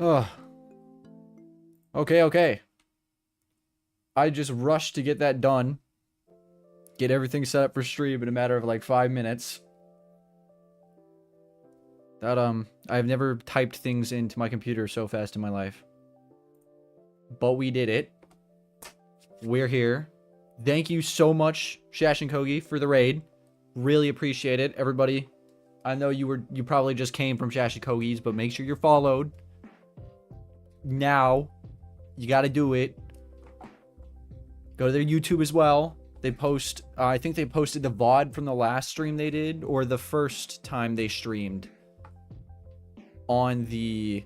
Ugh. Okay. I just rushed to get that done. Get everything set up for stream in a matter of like 5 minutes. I've never typed things into my computer so fast in my life. But we did it. We're here. Thank you so much, Shash and Kogi, for the raid. Really appreciate it. Everybody, I know you probably just came from Shash and Kogi's, but make sure you're followed. Now. You gotta do it. Go to their YouTube as well. They post, I think they posted the VOD from the last stream they did, or the first time they streamed on their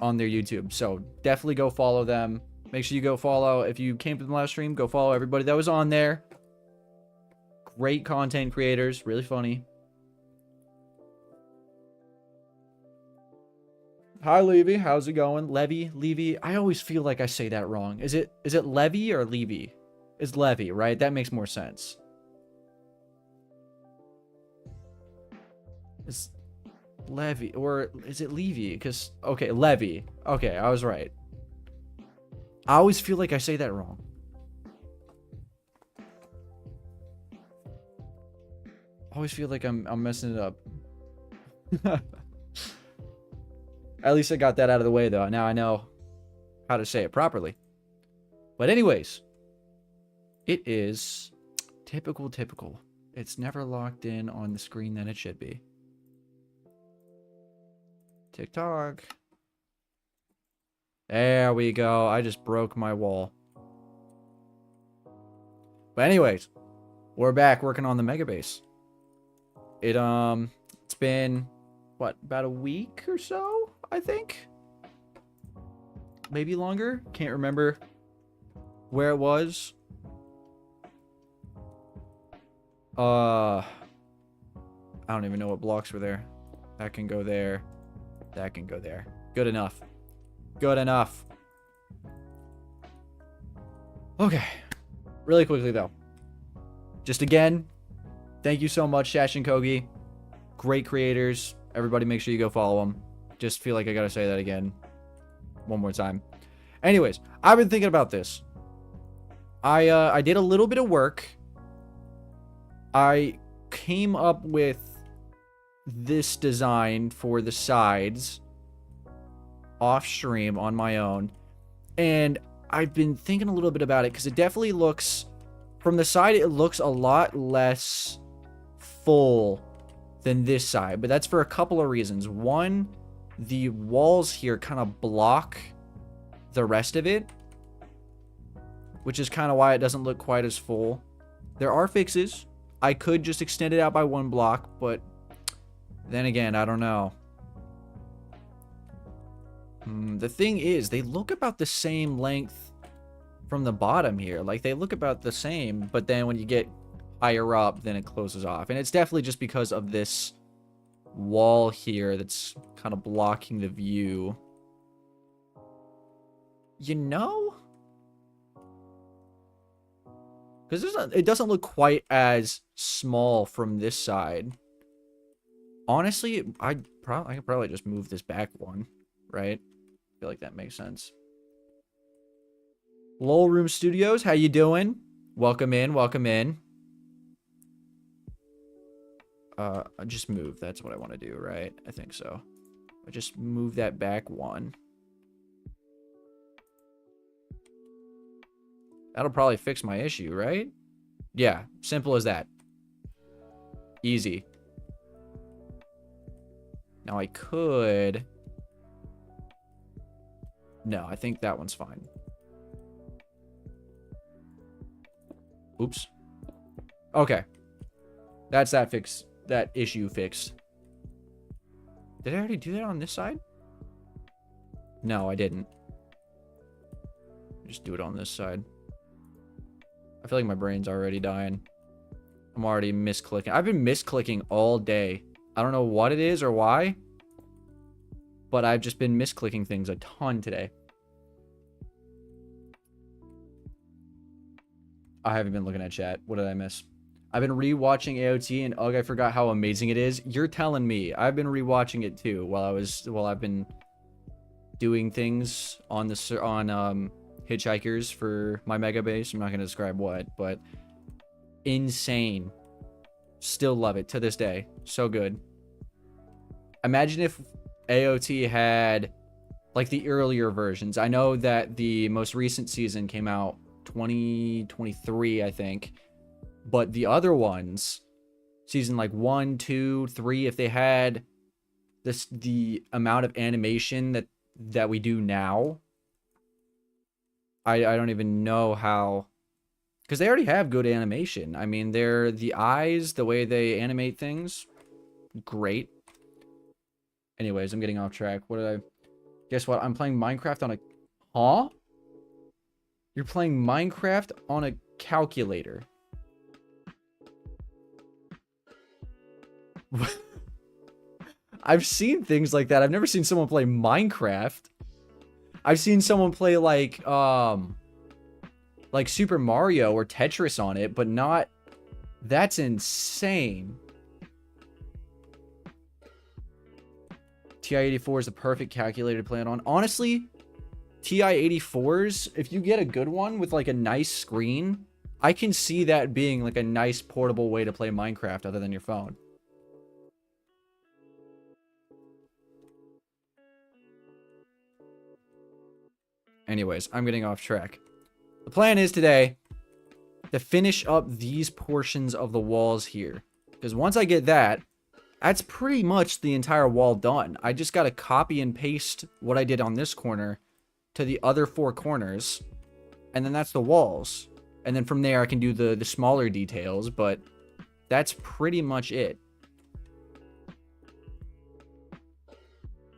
YouTube. So definitely go follow them. Make sure you go follow, if you came from the last stream, go follow everybody that was on there. Great content creators, really funny. Hi, Levy. How's it going? Levy. I always feel like I say that wrong. Is it Levy or Levy? It's Levy, right? That makes more sense. It's Levy, or is it Levy? Because, okay, Levy. Okay, I was right. I always feel like I say that wrong. I always feel like I'm messing it up. At least I got that out of the way, though. Now I know how to say it properly. But anyways, it is typical. It's never locked in on the screen that it should be. TikTok. There we go. I just broke my wall. But anyways, we're back working on the mega base. It's been what, about a week or so, I think? Maybe longer? Can't remember where it was. I don't even know what blocks were there. That can go there. That can go there. Good enough. Good enough. Okay. Really quickly, though. Just again, thank you so much, Shash and Kogi. Great creators. Everybody make sure you go follow them. Just feel like I gotta say that again. One more time. Anyways, I've been thinking about this. I did a little bit of work. I came up with this design for the sides off stream on my own, and I've been thinking a little bit about it because it definitely looks, from the side, it looks a lot less full than this side, but that's for a couple of reasons. One, the walls here kind of block the rest of it, which is kind of why it doesn't look quite as full. There are fixes. I could just extend it out by one block, but then again, I don't know. The thing is, they look about the same length from the bottom here. Like, they look about the same, but then when you get higher up, then it closes off. And it's definitely just because of this wall here that's kind of blocking the view. You know? Because it doesn't look quite as small from this side. Honestly, I could probably just move this back one, right? I feel like that makes sense. LOL Room Studios, how you doing? Welcome in, welcome in. I just move. That's what I want to do, right? I think so. I just move that back one. That'll probably fix my issue, right? Yeah, simple as that. Easy. Now I could... No, I think that one's fine. Oops. Okay. That's that fix. That issue fixed. Did I already do that on this side? No, I didn't. Just do it on this side. I feel like my brain's already dying. I'm already misclicking. I've been misclicking all day. I don't know what it is or why, but I've just been misclicking things a ton today. I haven't been looking at chat. What did I miss? I've been rewatching AOT, and ugh, I forgot how amazing it is. You're telling me. I've been rewatching it too while I've been doing things on hitchhikers for my mega base. I'm not going to describe what, but insane. Still love it to this day. So good. Imagine if AOT had like the earlier versions. I know that the most recent season came out 2023, I think. But the other ones, season like 1, 2, 3, if they had the amount of animation that we do now, I don't even know how, because they already have good animation. I mean, the eyes, the way they animate things, great. Anyways, I'm getting off track. Guess what? I'm playing Minecraft on a... Huh? You're playing Minecraft on a calculator. I've seen things like that. I've never seen someone play Minecraft. I've seen someone play like Super Mario or Tetris on it, but not... That's insane. TI-84 is the perfect calculator to play it on. Honestly, TI-84s, if you get a good one with like a nice screen, I can see that being like a nice portable way to play Minecraft other than your phone. Anyways, I'm getting off track. The plan is today to finish up these portions of the walls here. Because once I get that, that's pretty much the entire wall done. I just got to copy and paste what I did on this corner to the other 4 corners. And then that's the walls. And then from there, I can do the smaller details. But that's pretty much it.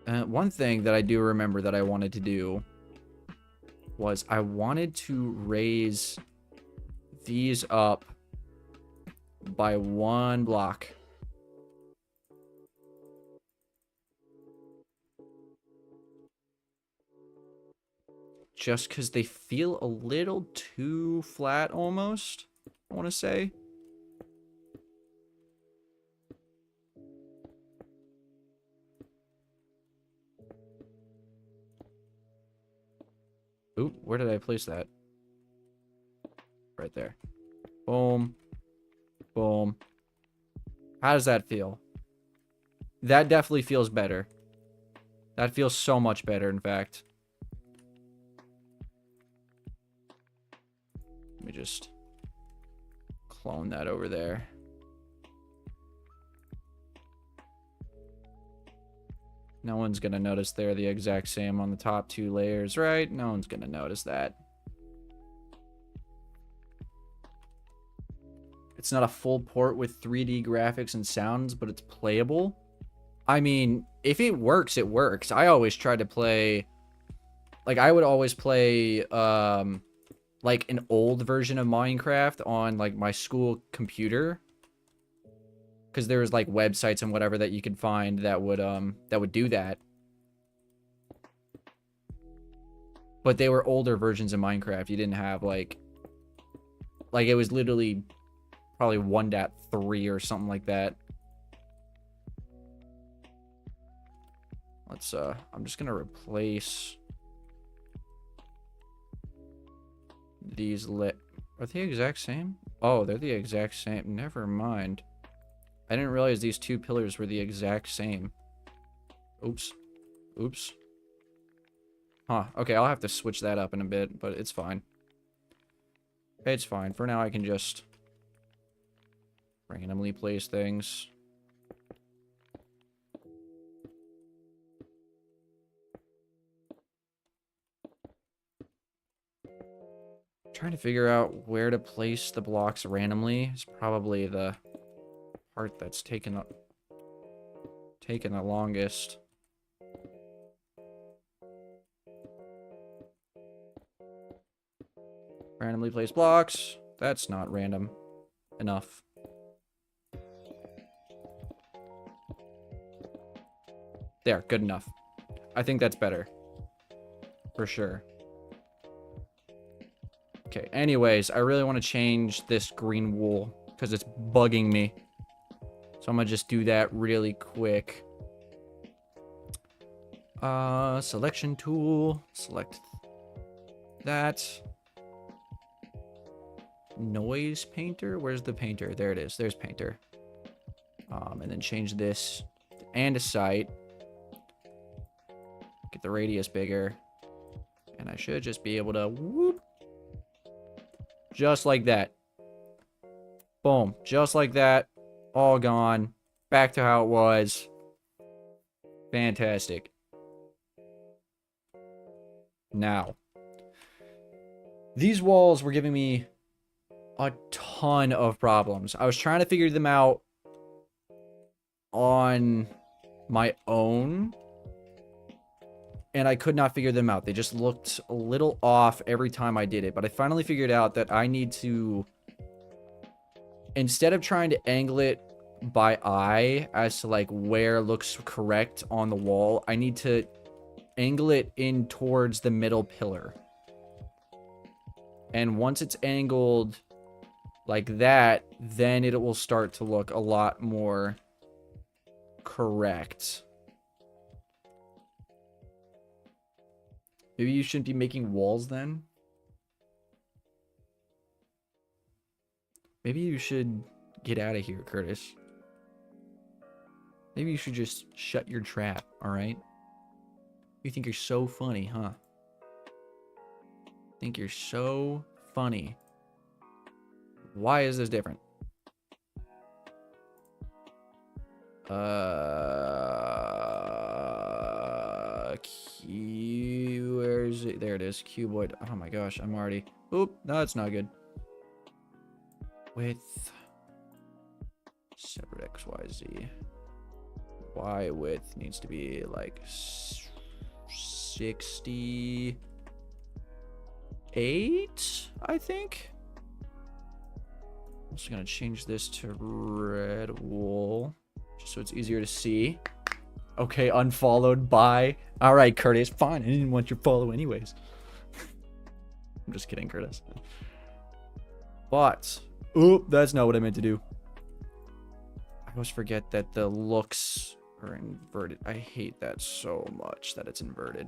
One thing that I do remember that I wanted to do was I wanted to raise these up by 1 block. Just because they feel a little too flat almost, I want to say. Oop, where did I place that? Right there. Boom. Boom. How does that feel? That definitely feels better. That feels so much better, in fact. Let me just clone that over there. No one's going to notice they're the exact same on the top 2 layers, right? No one's going to notice that. It's not a full port with 3D graphics and sounds, but it's playable. I mean, if it works, it works. I always try to play... Like, I would always play, like, an old version of Minecraft on, like, my school computer. Because there was, like, websites and whatever that you could find that would do that. But they were older versions of Minecraft. You didn't have, like, it was literally probably 1.3 or something like that. Let's, I'm just gonna replace these Are they the exact same? Oh, they're the exact same. Never mind. I didn't realize these 2 pillars were the exact same. Oops. Oops. Huh. Okay, I'll have to switch that up in a bit, but it's fine. It's fine. For now, I can just randomly place things. Trying to figure out where to place the blocks randomly is probably the part that's taken the longest. Randomly place blocks. That's not random enough. There, good enough. I think that's better. For sure. Okay, anyways, I really want to change this green wool because it's bugging me. So I'm going to just do that really quick. Selection tool. Select that. Noise painter. Where's the painter? There it is. There's painter. And then change this and a sight. Get the radius bigger. And I should just be able to whoop. Just like that. Boom. Just like that. All gone. Back to how it was. Fantastic. Now, these walls were giving me a ton of problems. I was trying to figure them out on my own, and I could not figure them out. They just looked a little off every time I did it, but I finally figured out that I need to, instead of trying to angle it by eye as to like where looks correct on the wall, I need to angle it in towards the middle pillar. And once it's angled like that, then it will start to look a lot more correct. Maybe you shouldn't be making walls then? Maybe you should get out of here, Curtis. Maybe you should just shut your trap, alright? You think you're so funny, huh? Think you're so funny. Why is this different? Where is it? There it is. Cuboid. Oh my gosh, I'm already... Oop, no, that's not good. Width. Separate X, Y, Z. Y width needs to be like 68, I think. I'm just gonna change this to red wool, just so it's easier to see. Okay, unfollowed by. All right, Curtis, fine. I didn't want your follow anyways. I'm just kidding, Curtis. But, oop, that's not what I meant to do. I always forget that the looks are inverted. I hate that so much that it's inverted.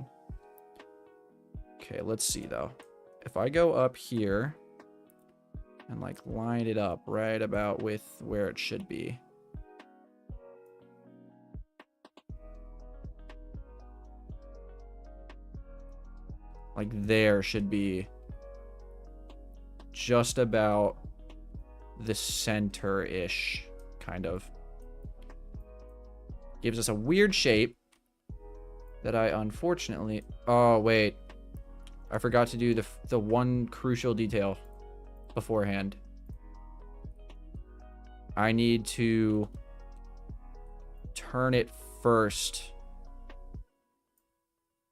Okay, let's see though. If I go up here and like line it up right about with where it should be. Like there should be just about the center-ish, kind of. Gives us a weird shape that I unfortunately... Oh, wait. I forgot to do the one crucial detail beforehand. I need to turn it first.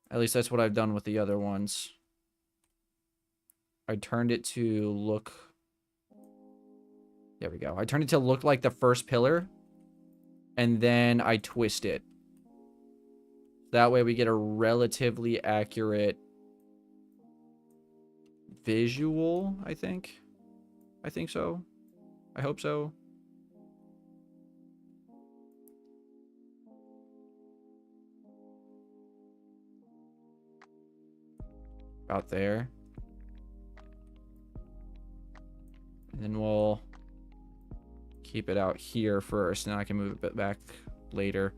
At least that's what I've done with the other ones. I turned it to look... There we go. I turned it to look like the first pillar. And then I twist it. That way we get a relatively accurate visual, I think. I think so. I hope so. About there. And then we'll keep it out here first, and I can move it back later.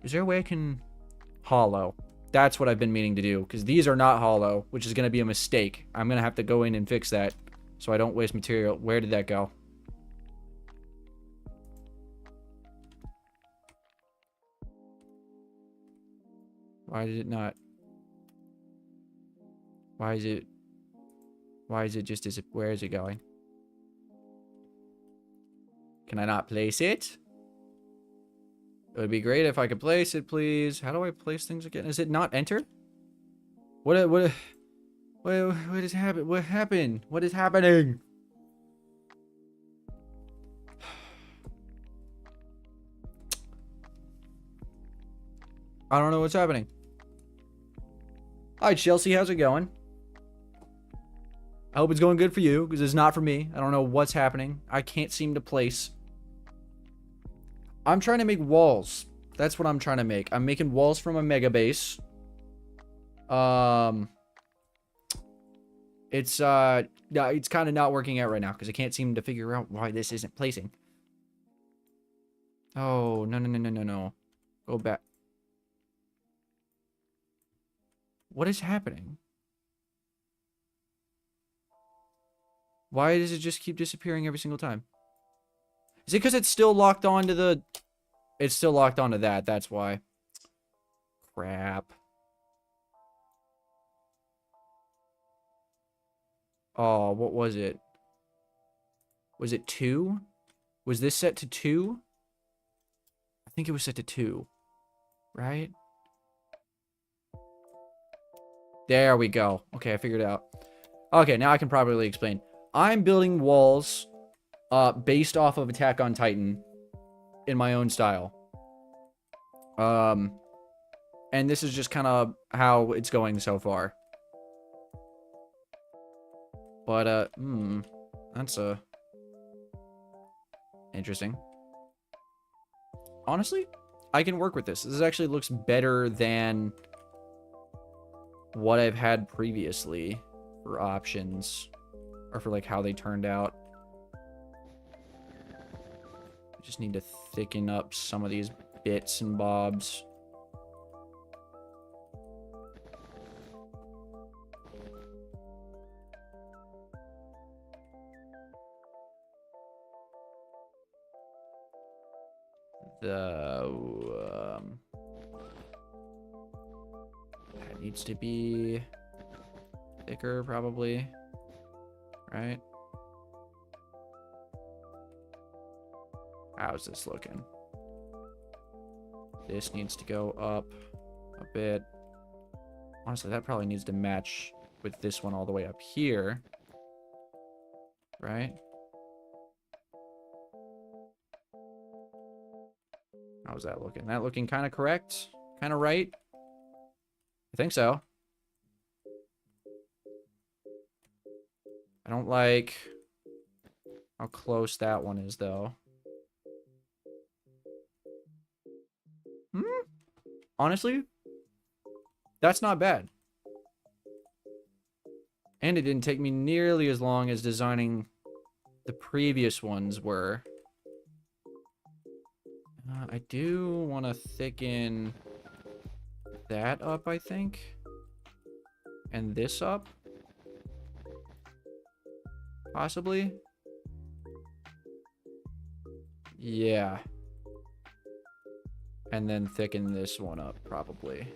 Is there a way I can hollow? That's what I've been meaning to do, because these are not hollow, which is going to be a mistake. I'm going to have to go in and fix that so I don't waste material. Where did that go? Why did it not? Why is it just as... Where is it going? Can I not place it? It would be great if I could place it, please. How do I place things again? Is it not enter? What is happening? What happened? What is happening? I don't know what's happening. Hi, Chelsea. How's it going? I hope it's going good for you, because it's not for me. I don't know what's happening. I can't seem to place. I'm trying to make walls. That's what I'm trying to make. I'm making walls from a mega base. Um, it's yeah, it's kind of not working out right now because I can't seem to figure out why this isn't placing. Oh, no, no, no, no, no, no. Go back. What is happening? Why does it just keep disappearing every single time? Is it because it's still locked onto the... It's still locked onto that, that's why. Crap. Oh, what was it? Was it 2? Was this set to 2? I think it was set to 2. Right? There we go. Okay, I figured it out. Okay, now I can properly explain. I'm building walls based off of Attack on Titan in my own style. And this is just kind of how it's going so far. But, that's, interesting. Honestly, I can work with this. This actually looks better than what I've had previously for options. Or for, like, how they turned out. I just need to thicken up some of these bits and bobs. That needs to be thicker, probably. Right? How's this looking? This needs to go up a bit. Honestly, that probably needs to match with this one all the way up here. Right? How's that looking? That looking kind of correct? Kind of right? I think so. I don't like how close that one is, though. Honestly, that's not bad. And it didn't take me nearly as long as designing the previous ones were. I do want to thicken that up, I think. And this up. Possibly. Yeah. And then thicken this one up, probably.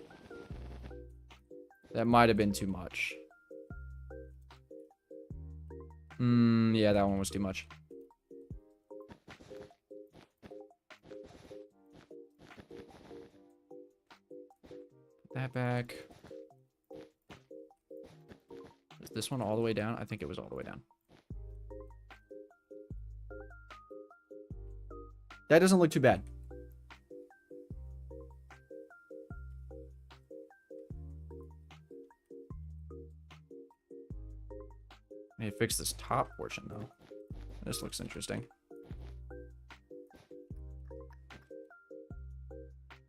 That might have been too much. Yeah, that one was too much. Put that back. Is this one all the way down? I think it was all the way down. That doesn't look too bad. I need to fix this top portion, though. This looks interesting.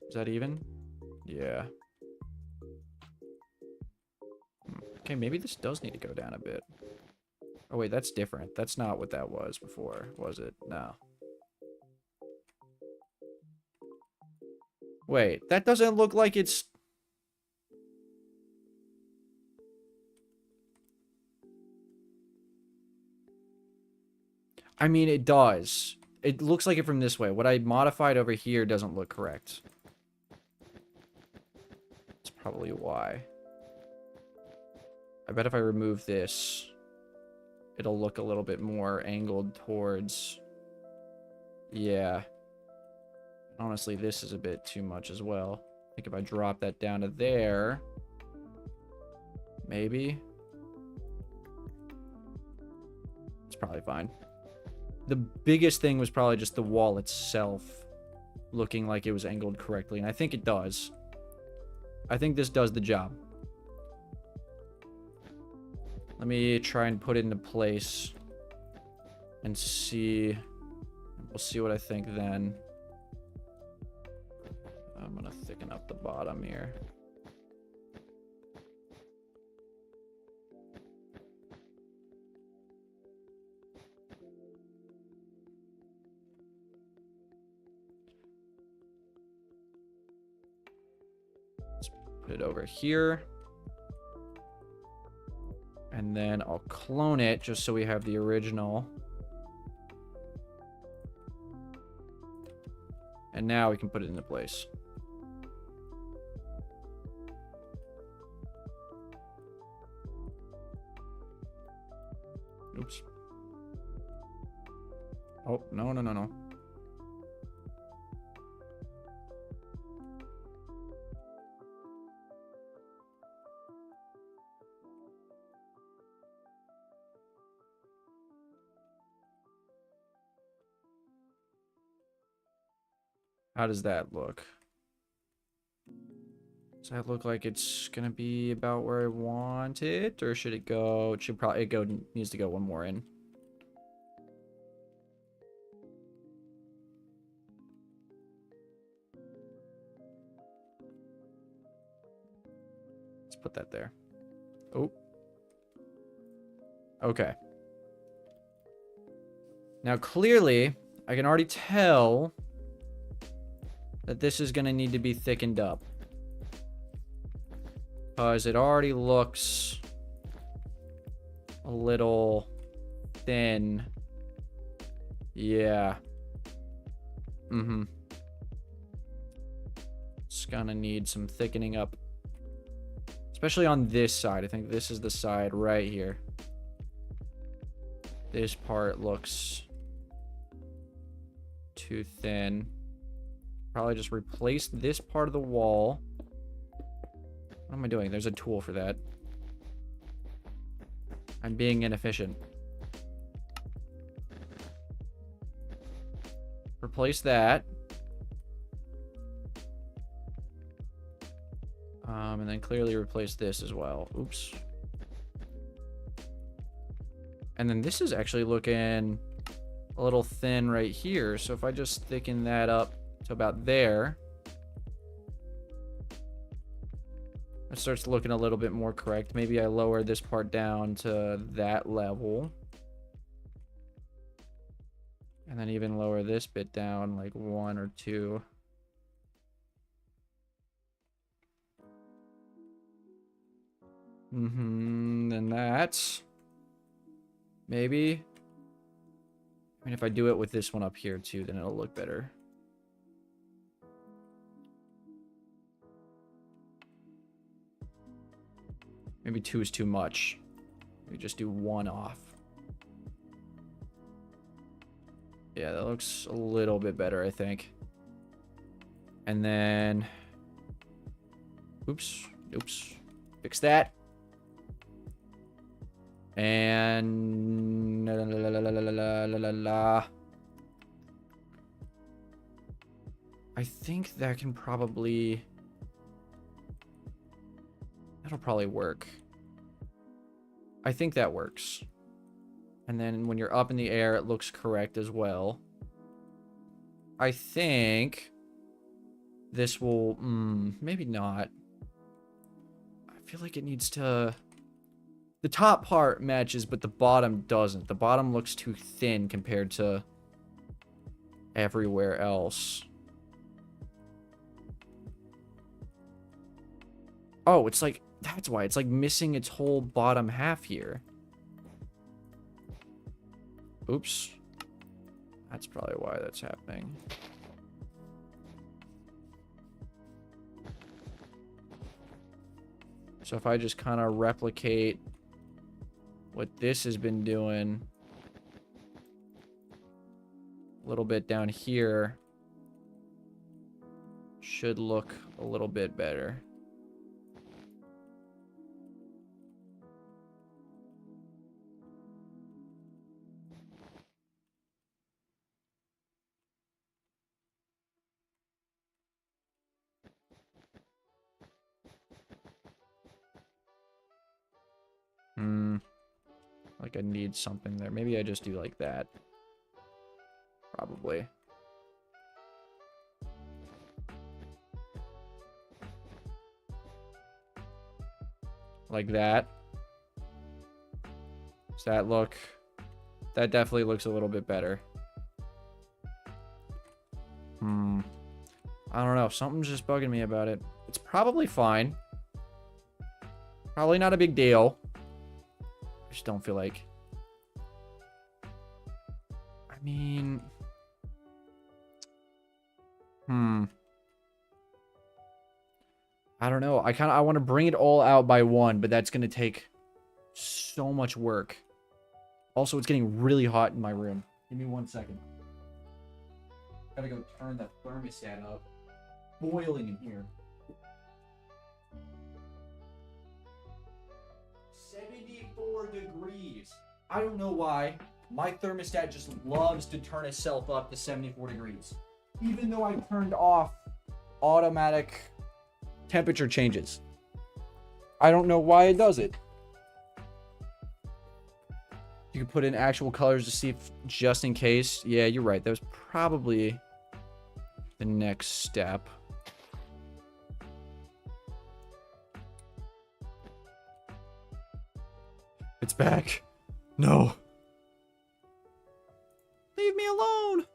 Is that even? Yeah. Okay, maybe this does need to go down a bit. Oh, wait, that's different. That's not what that was before, was it? No. Wait, that doesn't look like it's... I mean, it does. It looks like it from this way. What I modified over here doesn't look correct. That's probably why. I bet if I remove this, it'll look a little bit more angled towards... Yeah. Honestly, this is a bit too much as well. I think if I drop that down to there... Maybe. It's probably fine. The biggest thing was probably just the wall itself looking like it was angled correctly, and I think it does. I think this does the job. Let me try and put it into place and see. We'll see what I think then. I'm gonna thicken up the bottom here. Put it over here. And then I'll clone it just so we have the original. And now we can put it into place. Oops. Oh, no, no, no, no. How does that look? Does that look like it's gonna be about where I want it? Or should it go? It should probably needs to go one more in. Let's put that there. Oh. Okay. Now clearly, I can already tell that this is gonna need to be thickened up. Because it already looks a little thin. Yeah. Mm-hmm. It's gonna need some thickening up. Especially on this side. I think this is the side right here. This part looks too thin. Probably just replace this part of the wall. What am I doing? There's a tool for that. I'm being inefficient. Replace that. And then clearly replace this as well. Oops. And then this is actually looking a little thin right here. So if I just thicken that up to about there, it starts looking a little bit more correct. Maybe I lower this part down to that level. And then even lower this bit down like 1 or 2. Then that's maybe. I mean, if I do it with this one up here too, then it'll look better. Maybe 2 is too much. We just do 1 off. Yeah, that looks a little bit better, I think. And then, oops, fix that. And I think that can probably, that'll probably work. I think that works. And then when you're up in the air, it looks correct as well. I think this will, maybe not. I feel like it needs to, the top part matches, but the bottom doesn't. The bottom looks too thin compared to everywhere else. Oh, it's like, that's why. It's like missing its whole bottom half here. Oops. That's probably why that's happening. So if I just kind of replicate what this has been doing a little bit down here, should look a little bit better. Like I need something there. Maybe I just do like that. Probably. Like that. Does that look? That definitely looks a little bit better. I don't know. Something's just bugging me about it. It's probably fine. Probably not a big deal. I just don't feel like... I mean... I don't know. I want to bring it all out by 1, but that's going to take so much work. Also, it's getting really hot in my room. Give me 1 second. Gotta go turn the thermostat up. Boiling in here. 74 degrees. I don't know why. My thermostat just loves to turn itself up to 74 degrees. Even though I turned off automatic temperature changes. I don't know why it does it. You can put in actual colors to see if, just in case. Yeah, you're right. That was probably the next step. It's back. No. Leave me alone.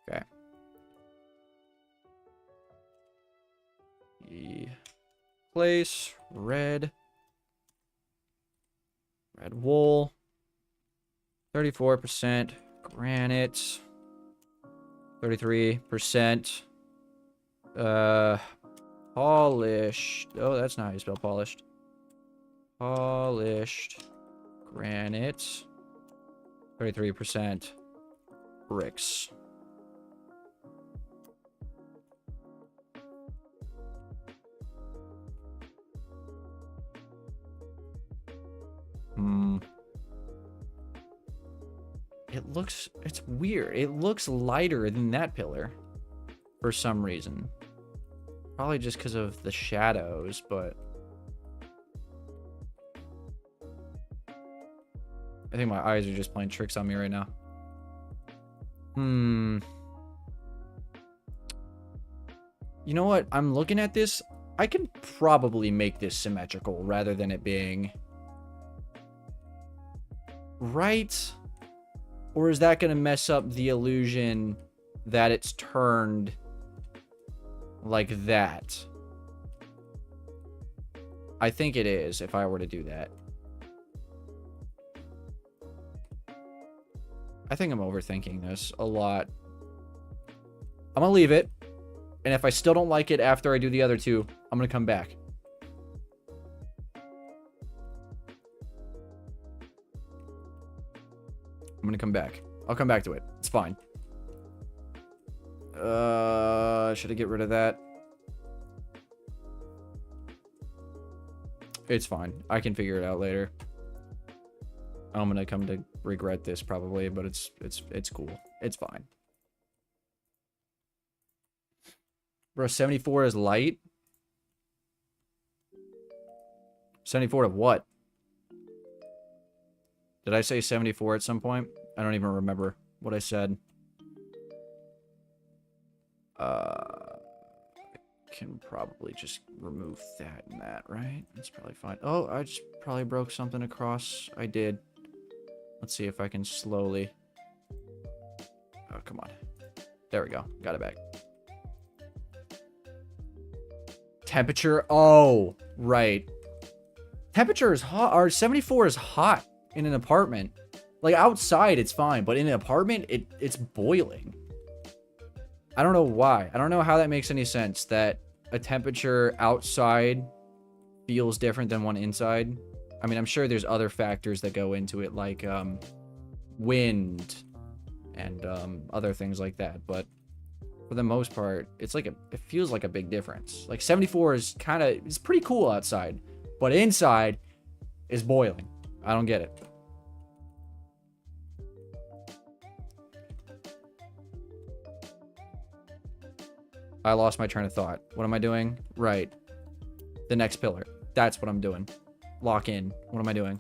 Okay. Place red wool, 34% granite, 33% polished. Oh, that's not how you spell polished. Polished granite, 33% bricks. It's weird. It looks lighter than that pillar for some reason. Probably just because of the shadows, but I think my eyes are just playing tricks on me right now. You know what? I'm looking at this. I can probably make this symmetrical rather than it being right. Or is that going to mess up the illusion that it's turned like that? I think it is, if I were to do that. I think I'm overthinking this a lot. I'm going to leave it. And if I still don't like it after I do the other two, I'm going to come back. I'm going to come back. I'll come back to it. It's fine. Should I get rid of that? It's fine. I can figure it out later. I'm going to come to regret this probably, but it's cool. It's fine. Bro, 74 is light? 74 of what? Did I say 74 at some point? I don't even remember what I said. Can probably just remove that and that, right? That's probably fine. Oh, I just probably broke something across. I did. Let's see if I can slowly... Oh, come on. There we go. Got it back. Temperature. Oh, right. Temperature is hot. Or 74 is hot in an apartment. Like, outside, it's fine. But in an apartment, it's boiling. I don't know why. I don't know how that makes any sense. That a temperature outside feels different than one inside. I mean, I'm sure there's other factors that go into it, like wind and other things like that. But for the most part, it's like it feels like a big difference. Like 74 is it's pretty cool outside, but inside is boiling. I don't get it. I lost my train of thought. What am I doing? Right. The next pillar. That's what I'm doing. Lock in. What am I doing?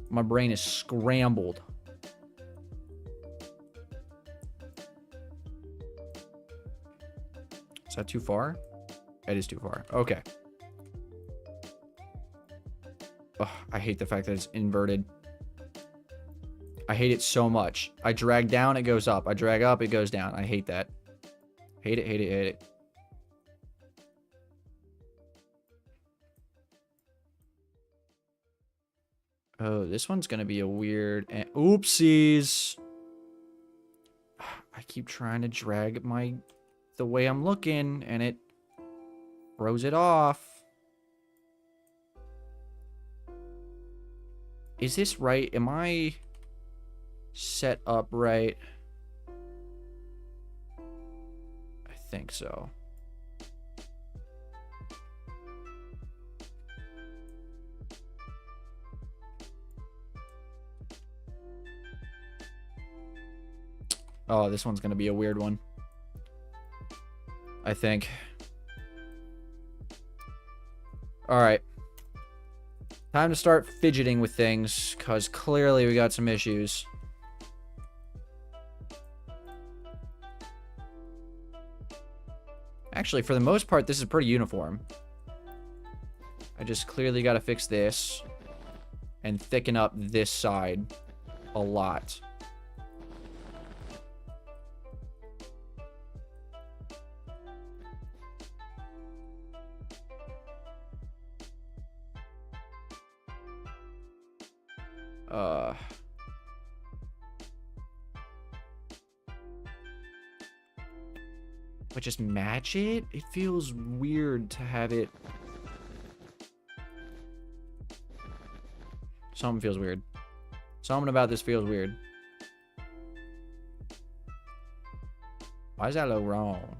My brain is scrambled. Is that too far? It is too far. Okay. Ugh, I hate the fact that it's inverted. I hate it so much. I drag down, it goes up. I drag up, it goes down. I hate that. Hate it, hate it, hate it. Oh, this one's gonna be a weird... Oopsies! I keep trying to drag the way I'm looking, and it throws it off. Is this right? Am I set up right? I think so. Oh, this one's gonna be a weird one, I think. Alright. Time to start fidgeting with things, because clearly we got some issues. Actually, for the most part, this is pretty uniform. I just clearly got to fix this and thicken up this side a lot. But just match it? It feels weird to have it. Something feels weird. Something about this feels weird. Why does that look wrong?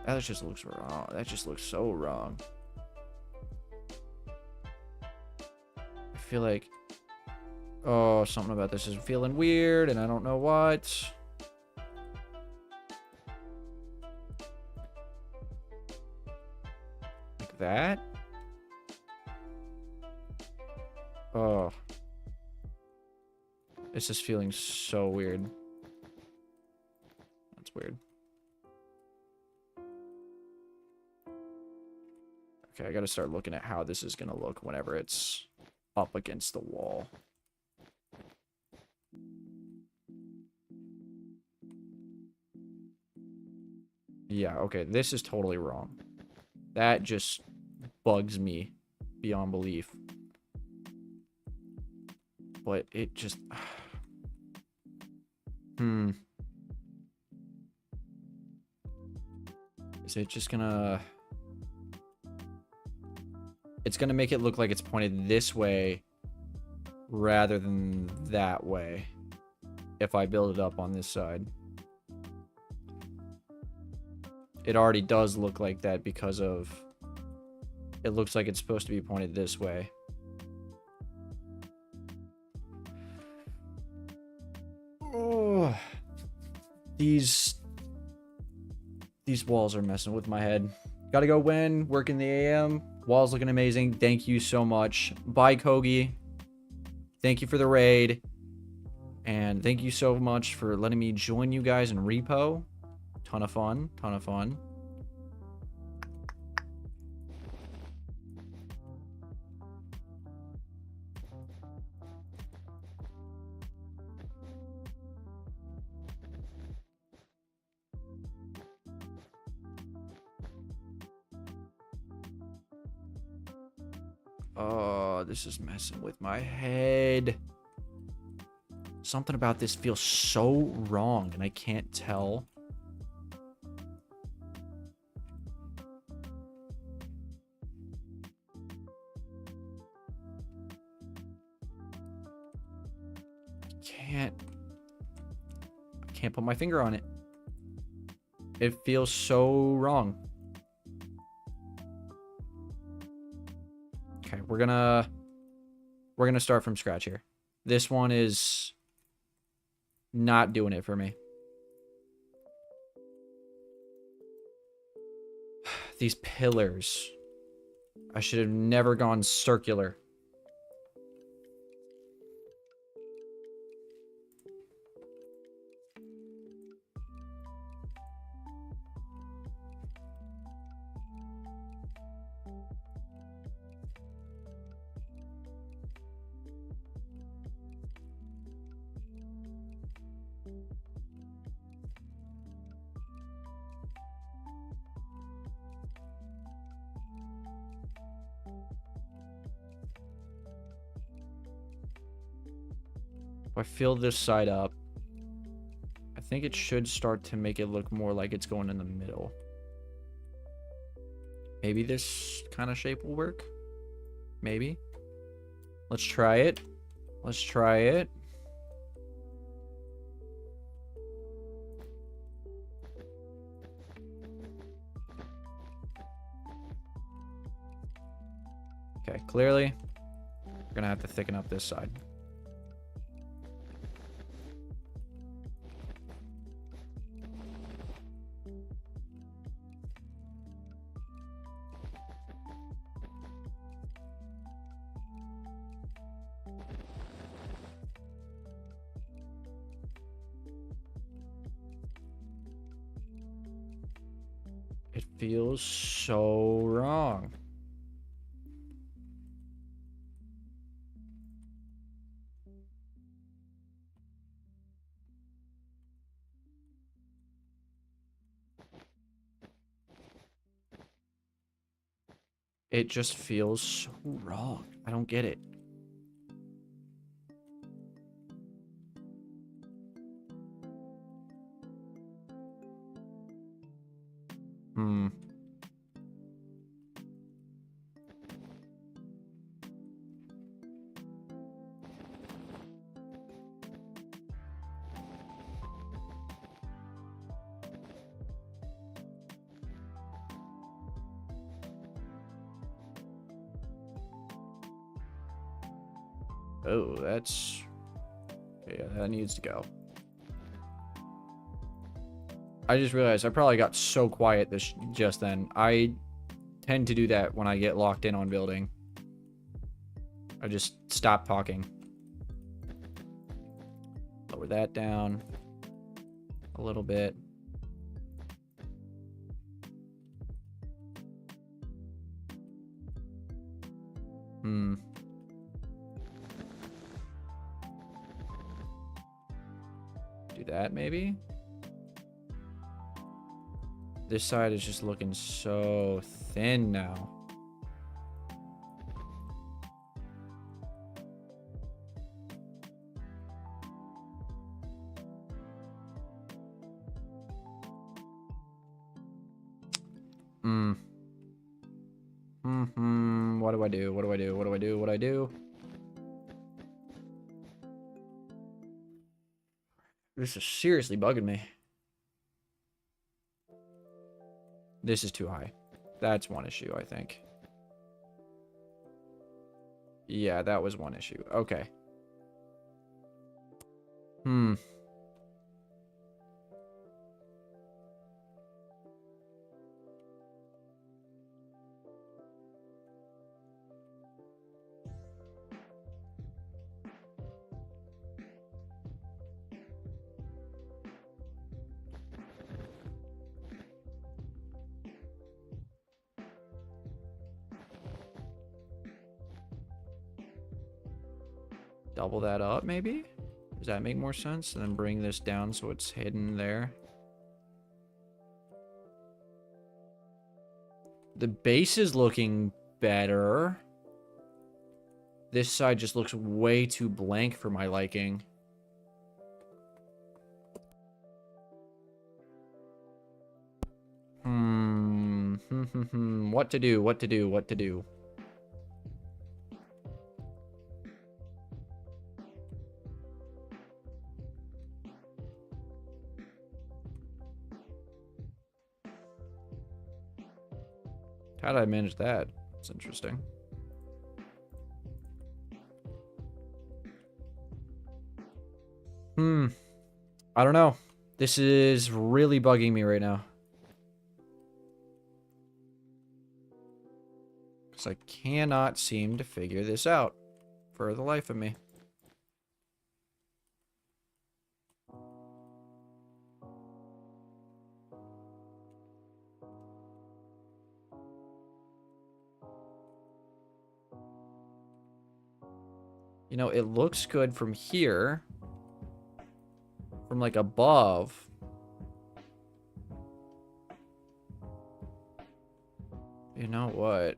That just looks wrong. That just looks so wrong. I feel like... Oh, something about this is feeling weird, and I don't know what. Like that? Oh. This is feeling so weird. That's weird. Okay, I gotta start looking at how this is gonna look whenever it's up against the wall. Yeah, okay, this is totally wrong. That just bugs me beyond belief. But it just... Is it just gonna... It's gonna make it look like it's pointed this way rather than that way if I build it up on this side. It already does look like that because of... It looks like it's supposed to be pointed this way. Oh, these walls are messing with my head. Gotta go win, work in the AM. Walls looking amazing. Thank you so much. Bye, Kogi. Thank you for the raid. And thank you so much for letting me join you guys in repo. Ton of fun. Ton of fun. Oh, this is messing with my head. Something about this feels so wrong, and I can't tell. I can't put my finger on it. It feels so wrong. Okay, we're gonna start from scratch here. This one is not doing it for me. These pillars. I should have never gone circular. If I fill this side up, I think it should start to make it look more like it's going in the middle. Maybe this kind of shape will work. Maybe. Let's try it. Let's try it. Okay, clearly, we're gonna have to thicken up this side. It feels so wrong. It just feels so wrong. I don't get it. Hmm. Oh, that's... yeah, that needs to go. I just realized I probably got so quiet just then. I tend to do that when I get locked in on building. I just stop talking. Lower that down a little bit. Hmm. Do that maybe? This side is just looking so thin now. What do I do? What do I do? What do I do? What do I do? This is seriously bugging me. This is too high. That's one issue, I think. Yeah, that was one issue. Okay. Double that up, maybe? Does that make more sense? And then bring this down so it's hidden there. The base is looking better. This side just looks way too blank for my liking. What to do? What to do? What to do? How did I manage that? It's interesting. I don't know. This is really bugging me right now. Because I cannot seem to figure this out for the life of me. You know, it looks good from here. From, like, above. You know what?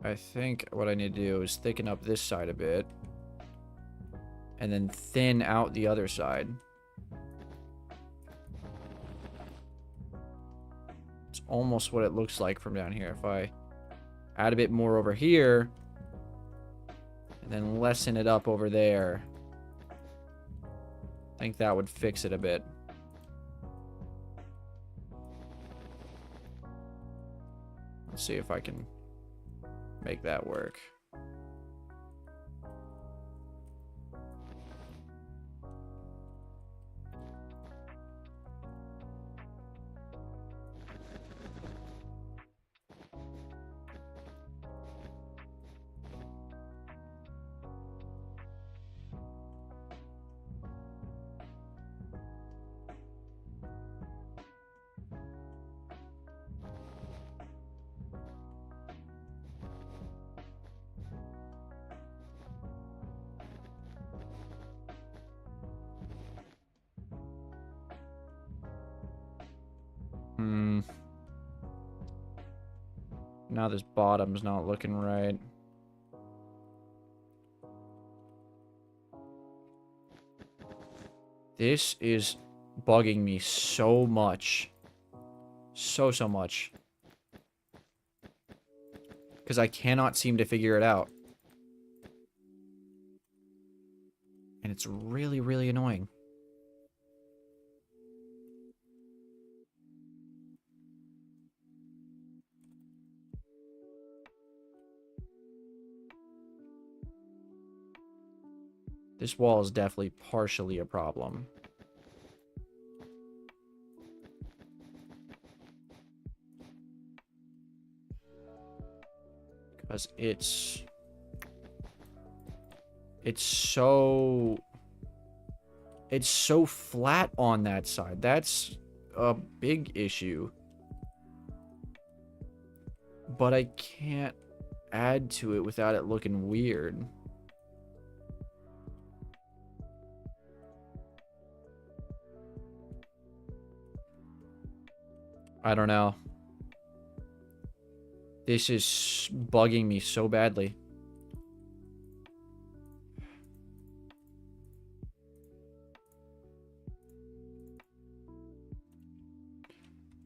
I think what I need to do is thicken up this side a bit. and then thin out the other side. It's almost what it looks like from down here. If I add a bit more over here, and then lessen it up over there, I think that would fix it a bit. Let's see if I can make that work. Now this bottom's not looking right. This is bugging me so much. So much. Because I cannot seem to figure it out. And it's really, really annoying. This wall is definitely partially a problem. Because it's so flat on that side. That's a big issue. But I can't add to it without it looking weird. I don't know. This is bugging me so badly.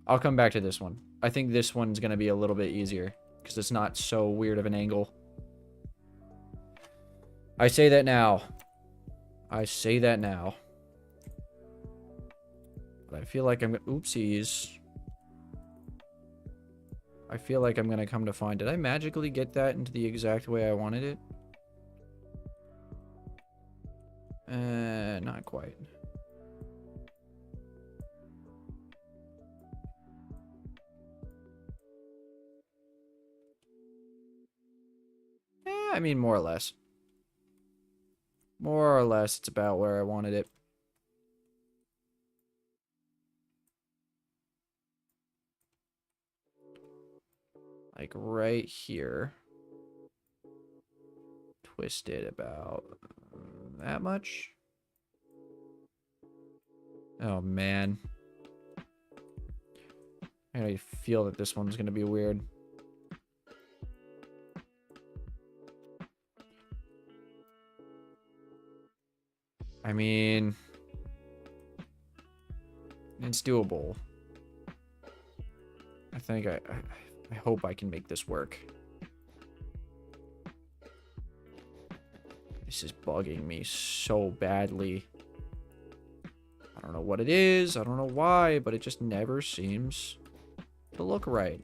I'll come back to this one. I think this one's going to be a little bit easier because it's not so weird of an angle. I say that now. I say that now. But I feel like I'm... Oopsies. I feel like I'm going to come to find... Did I magically get that into the exact way I wanted it? Not quite. I mean, more or less. More or less, it's about where I wanted it. Like right here. Twist it about that much. Oh, man. I feel that this one's going to be weird. I mean, it's doable. I think I hope I can make this work. This is bugging me so badly. I don't know what it is. I don't know why, but it just never seems to look right.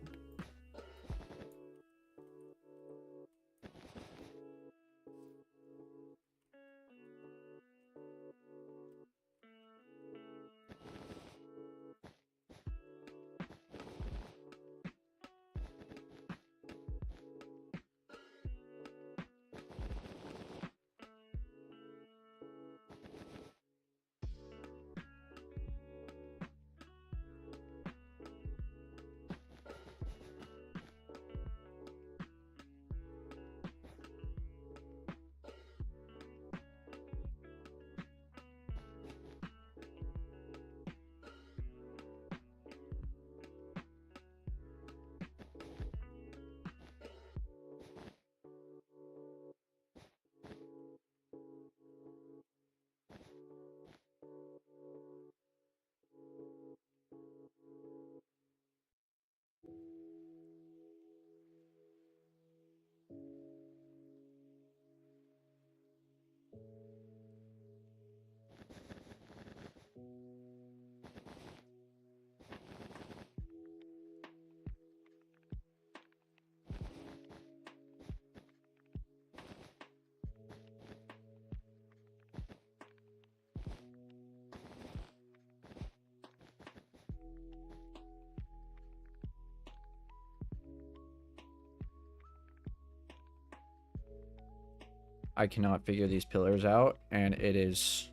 I cannot figure these pillars out, and it is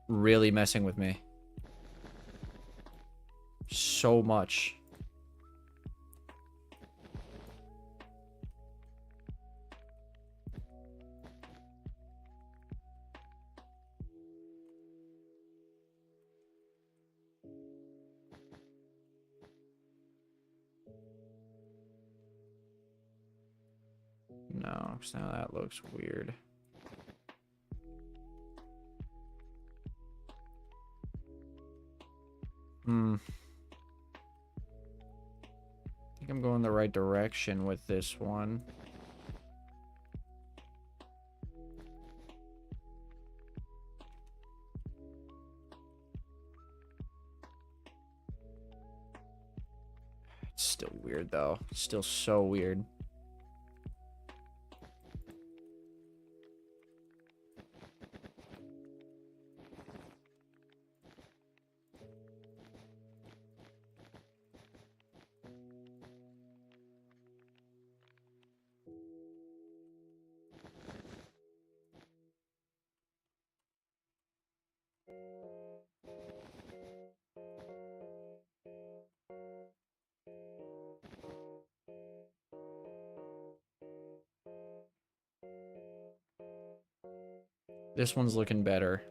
really messing with me. So much. No, because now that looks weird. I think I'm going the right direction with this one. It's still weird, though. It's still so weird. This one's looking better.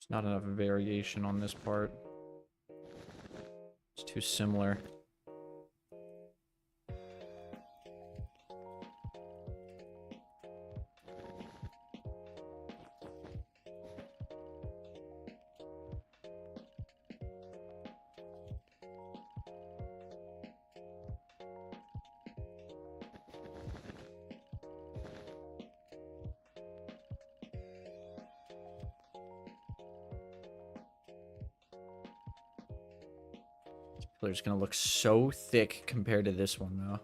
There's not enough variation on this part. It's too similar. Pillar's gonna look so thick compared to this one, though.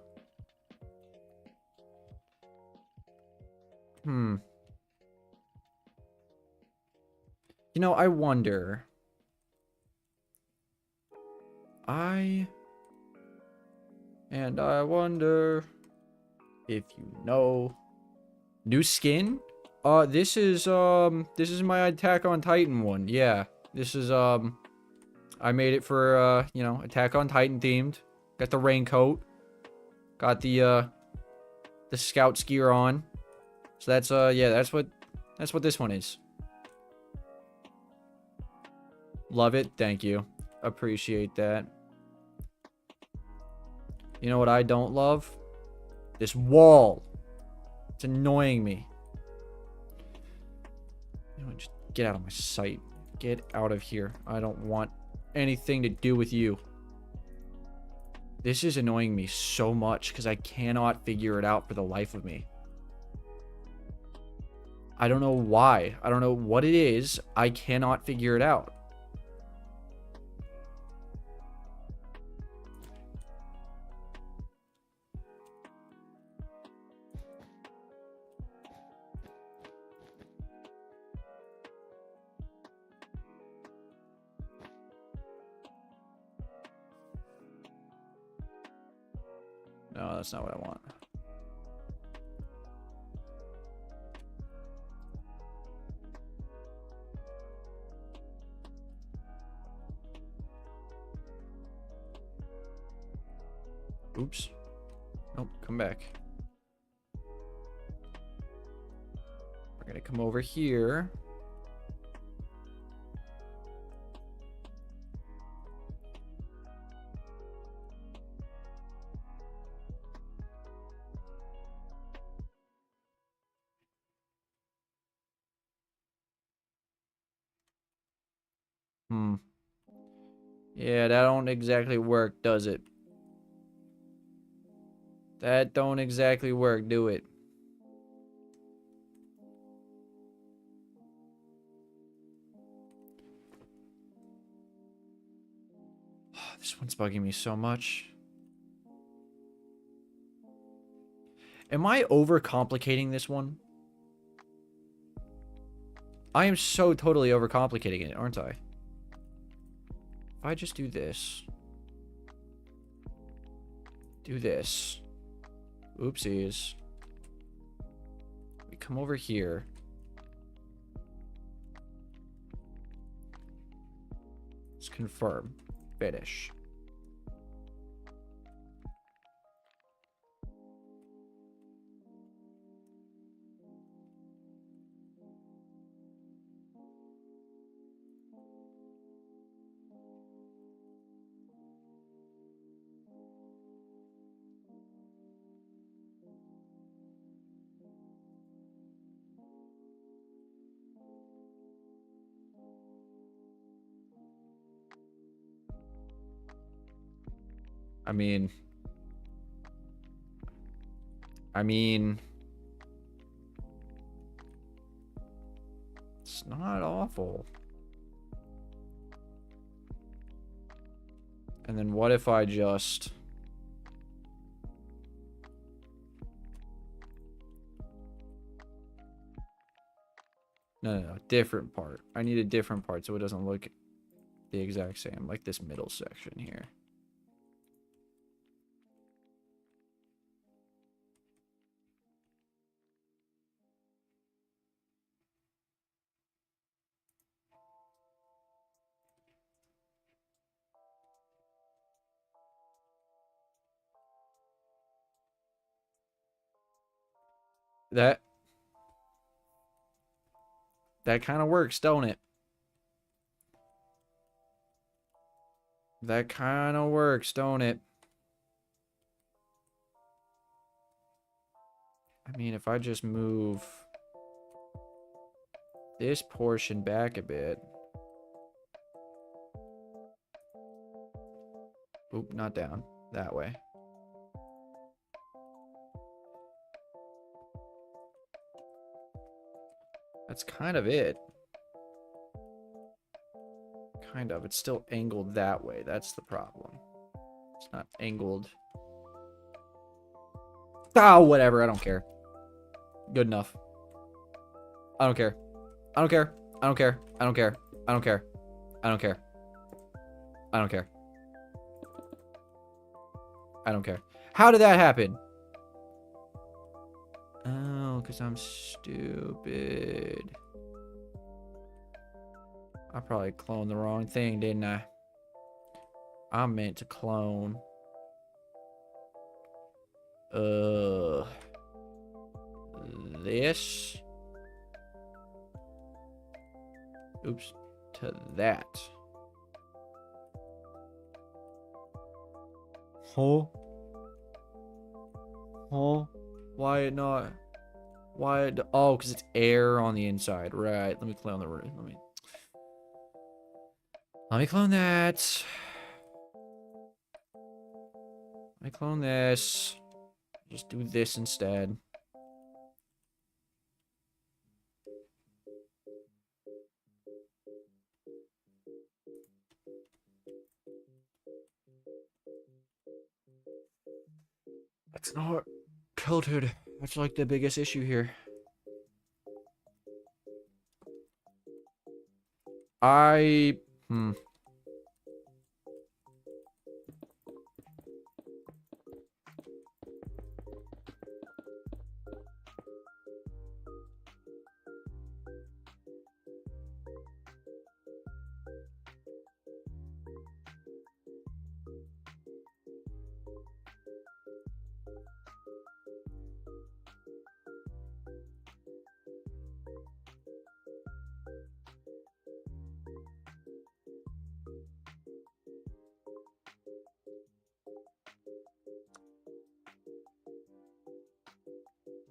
You know, I wonder. I wonder if you know. New skin? This is my Attack on Titan one. Yeah. This is, I made it for, you know, Attack on Titan themed. Got the raincoat. Got the scout's gear on. So that's, yeah, that's what this one is. Love it. Thank you. Appreciate that. You know what I don't love? This wall. It's annoying me. You know, just get out of my sight. Get out of here. I don't want anything to do with you. This is annoying me so much because I cannot figure it out for the life of me. I don't know why. I don't know what it is. I cannot figure it out. No, that's not what I want. Oops. Nope, come back. I come over here. Yeah, that don't exactly work, does it? That don't exactly work, do it? This one's bugging me so much. Am I overcomplicating this one? I am so totally overcomplicating it, aren't I? If I just do this. Do this. Oopsies. We come over here. Let's confirm. Finish. I mean, it's not awful. And then what if I just... No, different part. I need a different part so it doesn't look the exact same, like this middle section here. That kind of works, don't it? That kind of works, don't it? I mean, if I just move this portion back a bit. Oop, not down. That way. That's kind of it. Kind of. It's still angled that way. That's the problem. It's not angled. Ah, whatever. I don't care. Good enough. I don't care. I don't care. I don't care. I don't care. I don't care. I don't care. I don't care. I don't care. How did that happen? Oh, because I'm stupid. I probably cloned the wrong thing, didn't I? I meant to clone. This. Oops. To that. Huh? Huh? Why not? Why? Oh, because it's air on the inside. Right. Let me clone the room. Let me clone that. Let me clone this. Just do this instead. That's not tilted. That's like the biggest issue here.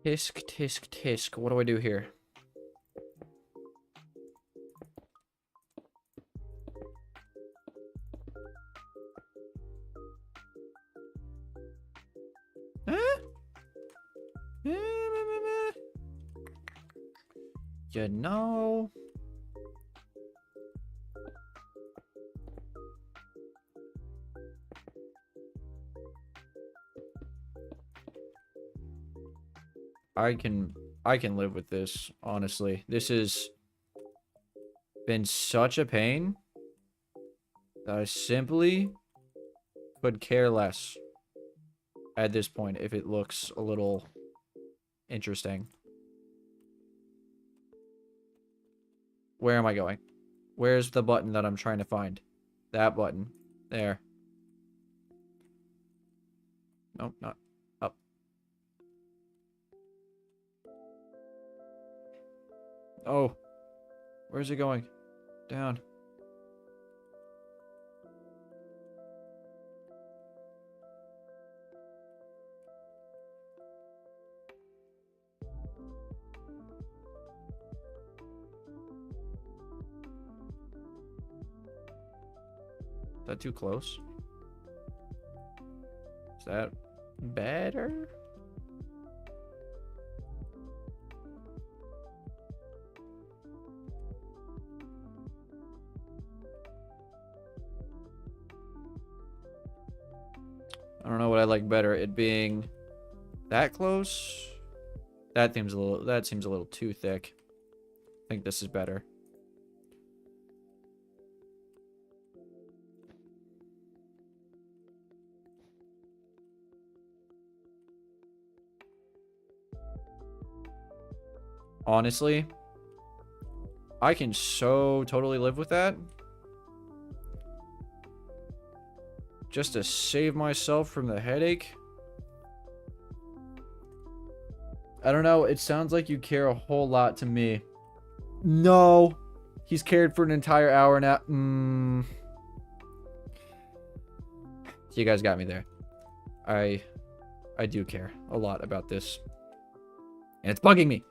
Tisk, tisk, tisk. What do I do here? You know... I can live with this, honestly. This has been such a pain that I simply could care less at this point if it looks a little interesting. Where am I going? Where's the button that I'm trying to find? That button. There. Nope, not up. Oh. Where's it going? Down. Is that too close? Is that better? I don't know what I like better. It being that close? That seems a little too thick. I think this is better. Honestly, I can so totally live with that. Just to save myself from the headache. I don't know. It sounds like you care a whole lot to me. No. He's cared for an entire hour now. You guys got me there. I do care a lot about this. And it's bugging me.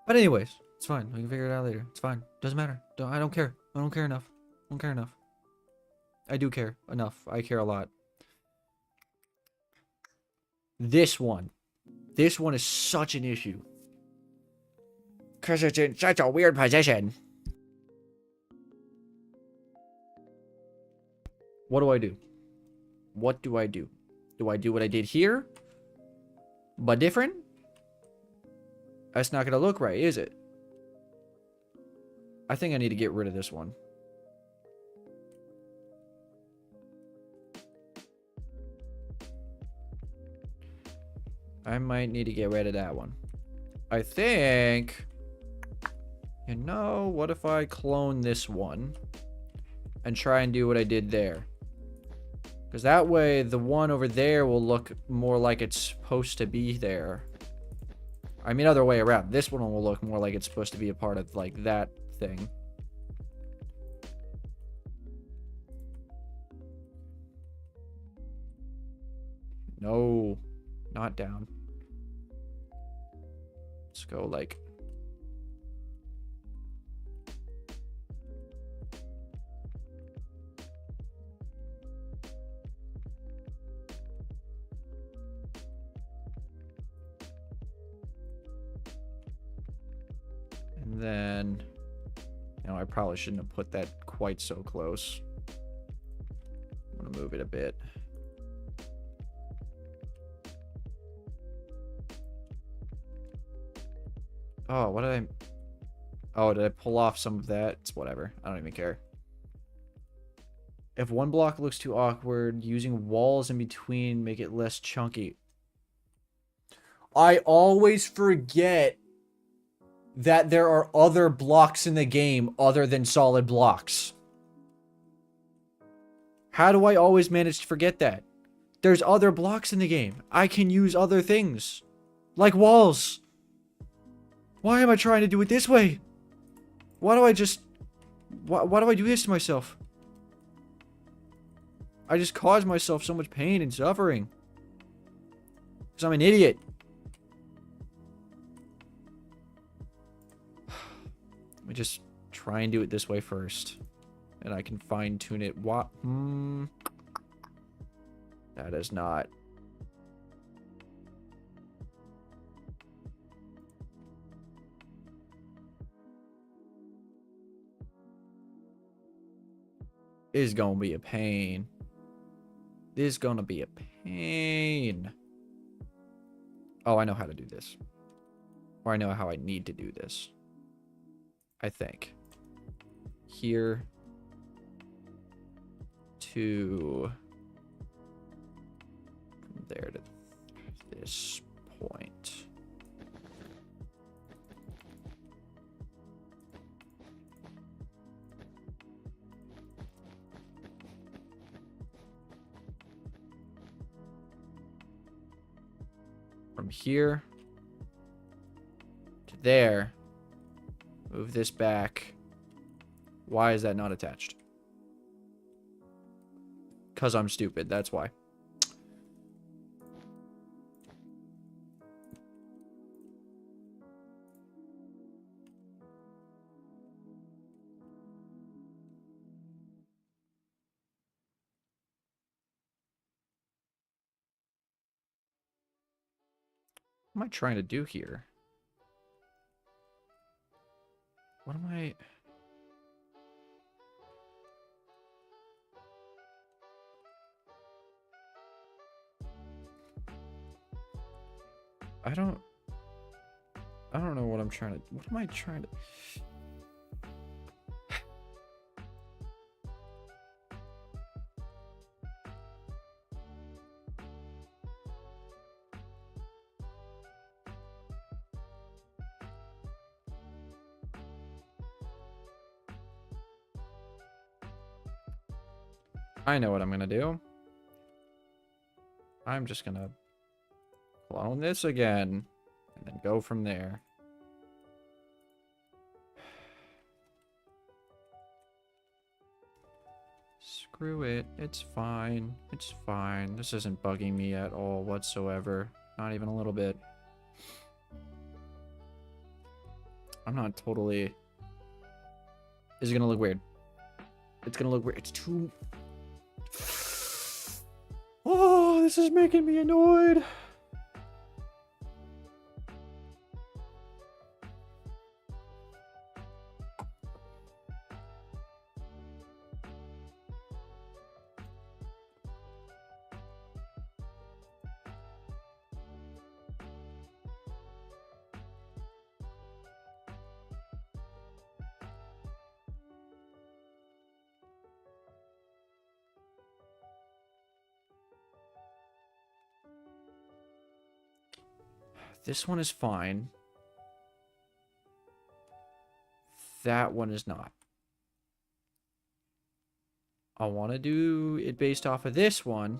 But anyways, it's fine. We can figure it out later. It's fine. Doesn't matter. I don't care. I don't care enough. I don't care enough. I do care enough. I care a lot. This one. This one is such an issue. Because it's in such a weird position. What do I do? What do I do? Do I do what I did here? But different? That's not going to look right, is it? I think I need to get rid of this one. I might need to get rid of that one. I think... You know, what if I clone this one and try and do what I did there? Because that way, the one over there will look more like it's supposed to be there. I mean, other way around. This one will look more like it's supposed to be a part of, like, that thing. No. Not down. Let's go, like... And then, you know, I probably shouldn't have put that quite so close. I'm gonna move it a bit. Oh, what did I... Oh, did I pull off some of that? It's whatever. I don't even care. If one block looks too awkward, using walls in between make it less chunky. I always forget that there are other blocks in the game other than solid blocks. How do I always manage to forget that? There's other blocks in the game. I can use other things. Like walls. Why am I trying to do it this way? Why do I just... Why do I do this to myself? I just cause myself so much pain and suffering. Because I'm an idiot. me just try and do it this way first. And I can fine tune it. What? That is not. Is gonna be a pain. This is gonna be a pain. Oh, I know how to do this. Or I know how I need to do this. I think. Here. To. From there to this point. From here to there. Move this back. Why is that not attached? Because I'm stupid. That's why. What am I trying to do here? What am I... I don't know what I'm trying to... What am I trying to... I know what I'm gonna do. I'm just gonna clone this again and then go from there. Screw it. It's fine. It's fine. This isn't bugging me at all whatsoever. Not even a little bit. I'm not totally... Is it gonna look weird? It's gonna look weird. It's too... Oh, this is making me annoyed. This one is fine. That one is not. I want to do it based off of this one.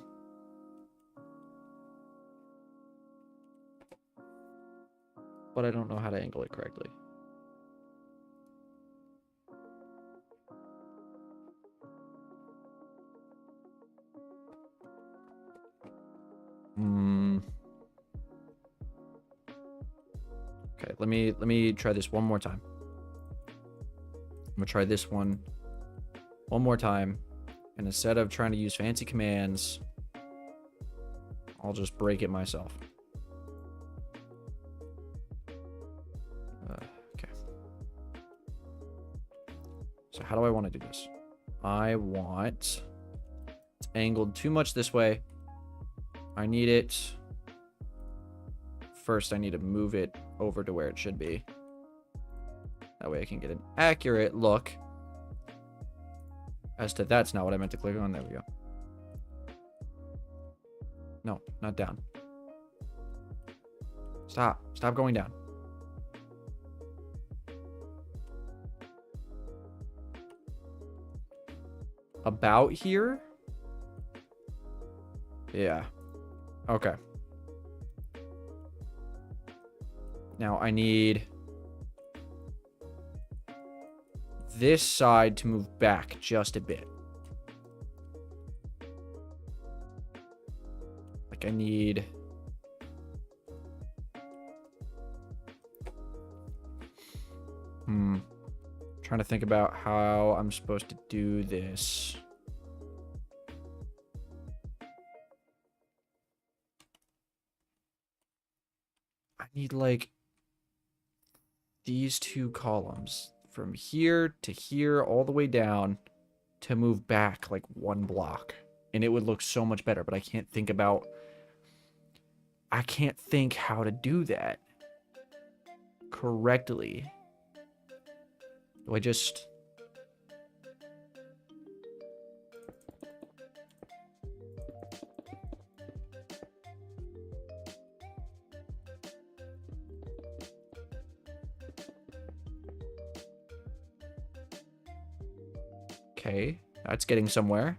But I don't know how to angle it correctly. Okay, let me try this one more time. I'm gonna try this one more time, and instead of trying to use fancy commands, I'll just break it myself. Okay. So how do I want to do this? I want it's angled too much this way. I need it. First, I need to move it over to where it should be. That way I can get an accurate look as to that's not what I meant to click on. There we go. No, not down. Stop. Stop going down. About here? Yeah. Okay. Now I need this side to move back just a bit. Like I need... Trying to think about how I'm supposed to do this. I need like these two columns from here to here all the way down to move back like one block. And it would look so much better, but I can't think how to do that correctly. Do I just... Okay, that's getting somewhere.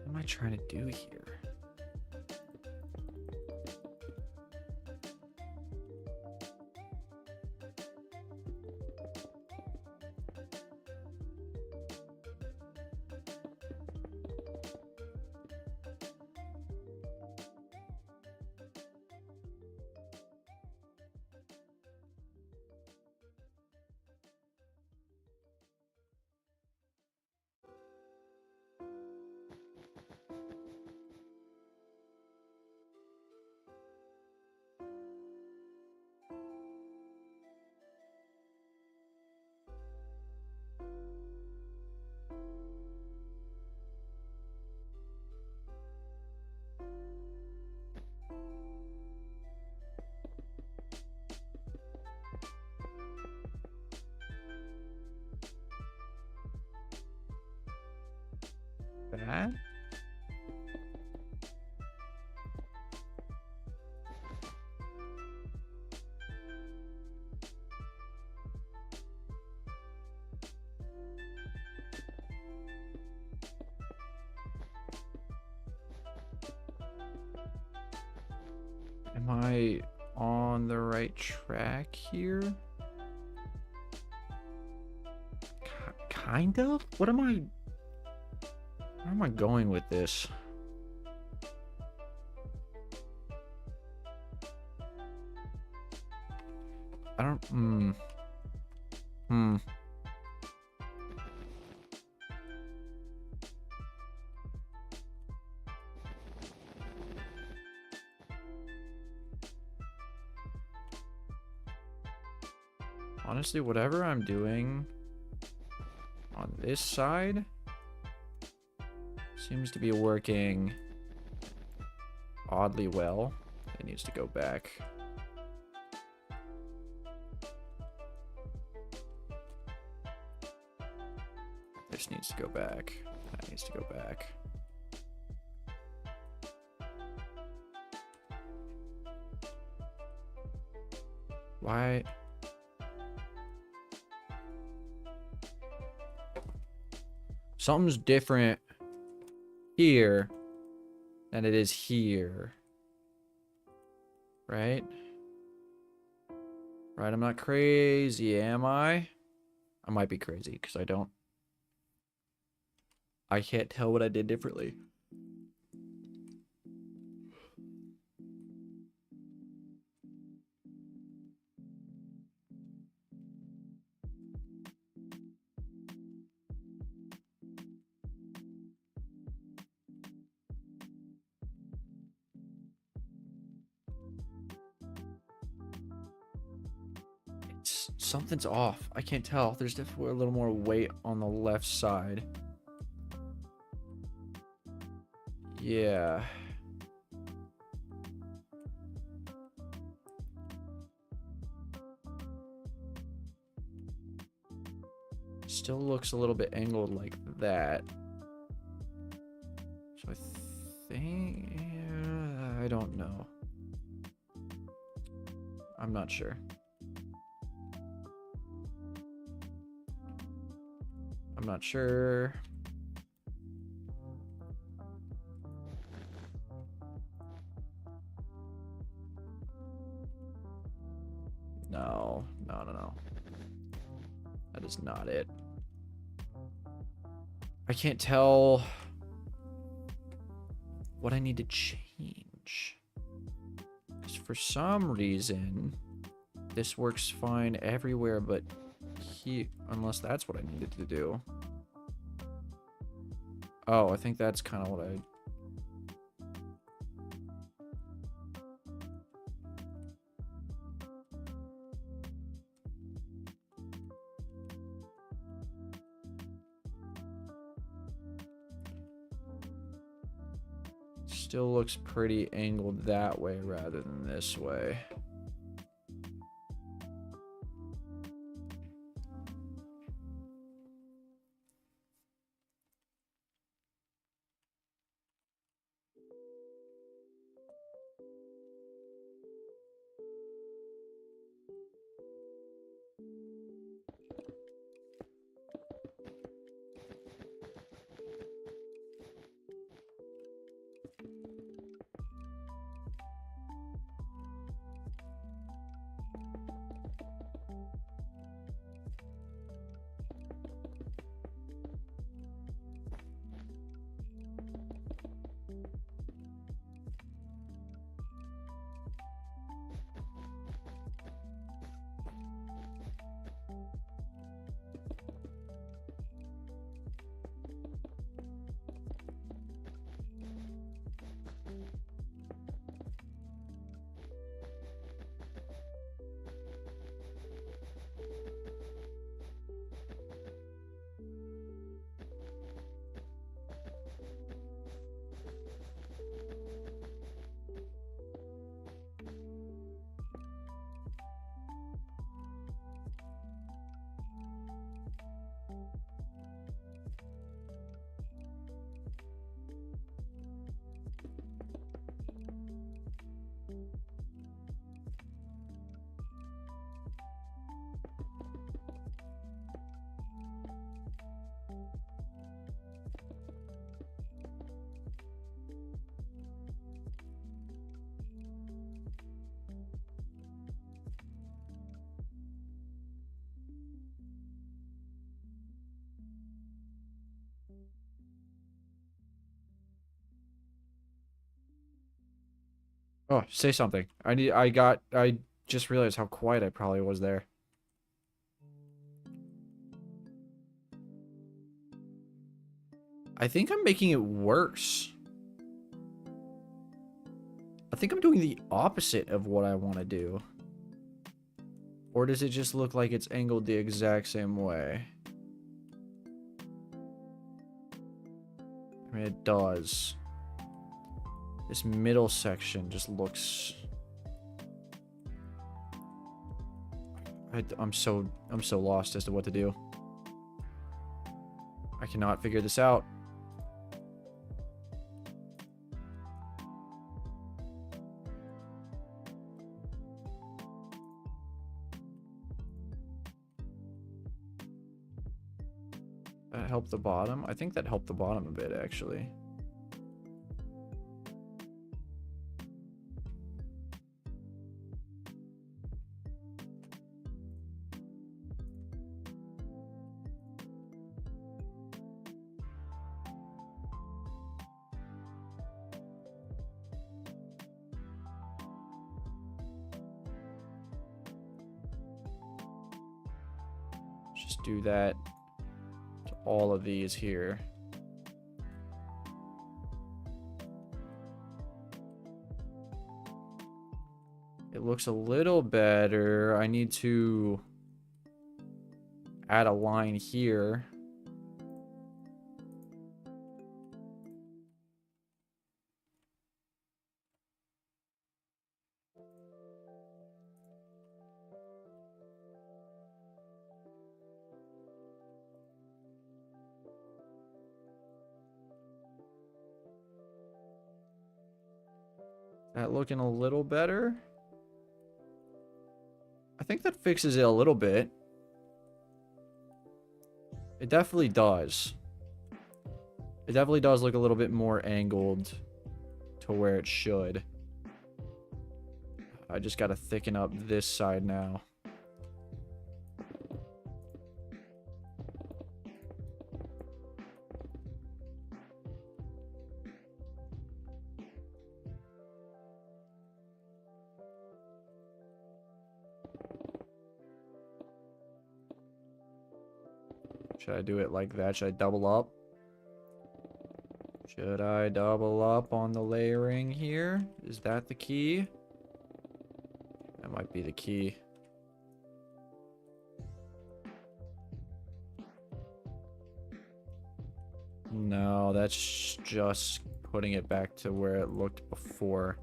What am I trying to do here? That? Am I on the right track here? Kind of? Where am I going with this? I don't... Honestly, whatever I'm doing on this side seems to be working oddly well. It needs to go back. This needs to go back. That needs to go back. Why? Something's different here than it is here. Right? Right, I'm not crazy, am I? I might be crazy because I can't tell what I did differently. Something's off. I can't tell. There's definitely a little more weight on the left side. Yeah. Still looks a little bit angled like that. So I think... I don't know. I'm not sure. I'm not sure. No. That is not it. I can't tell what I need to change. Because for some reason, this works fine everywhere but here, unless that's what I needed to do. Oh, I think that's kind of what I... Still looks pretty angled that way rather than this way. Oh, say something. I just realized how quiet I probably was there. I think I'm making it worse. I think I'm doing the opposite of what I want to do. Or does it just look like it's angled the exact same way? I mean, it does. This middle section just looks... I'm so lost as to what to do. I cannot figure this out. That helped the bottom? I think that helped the bottom a bit, actually. Just do that to all of these here. It looks a little better. I need to add a line here. That looking a little better? I think that fixes it a little bit. It definitely does. It definitely does look a little bit more angled to where it should. I just gotta thicken up this side now. Should I do it like that? Should I double up? Should I double up on the layering here? Is that the key? That might be the key. No, that's just putting it back to where it looked before.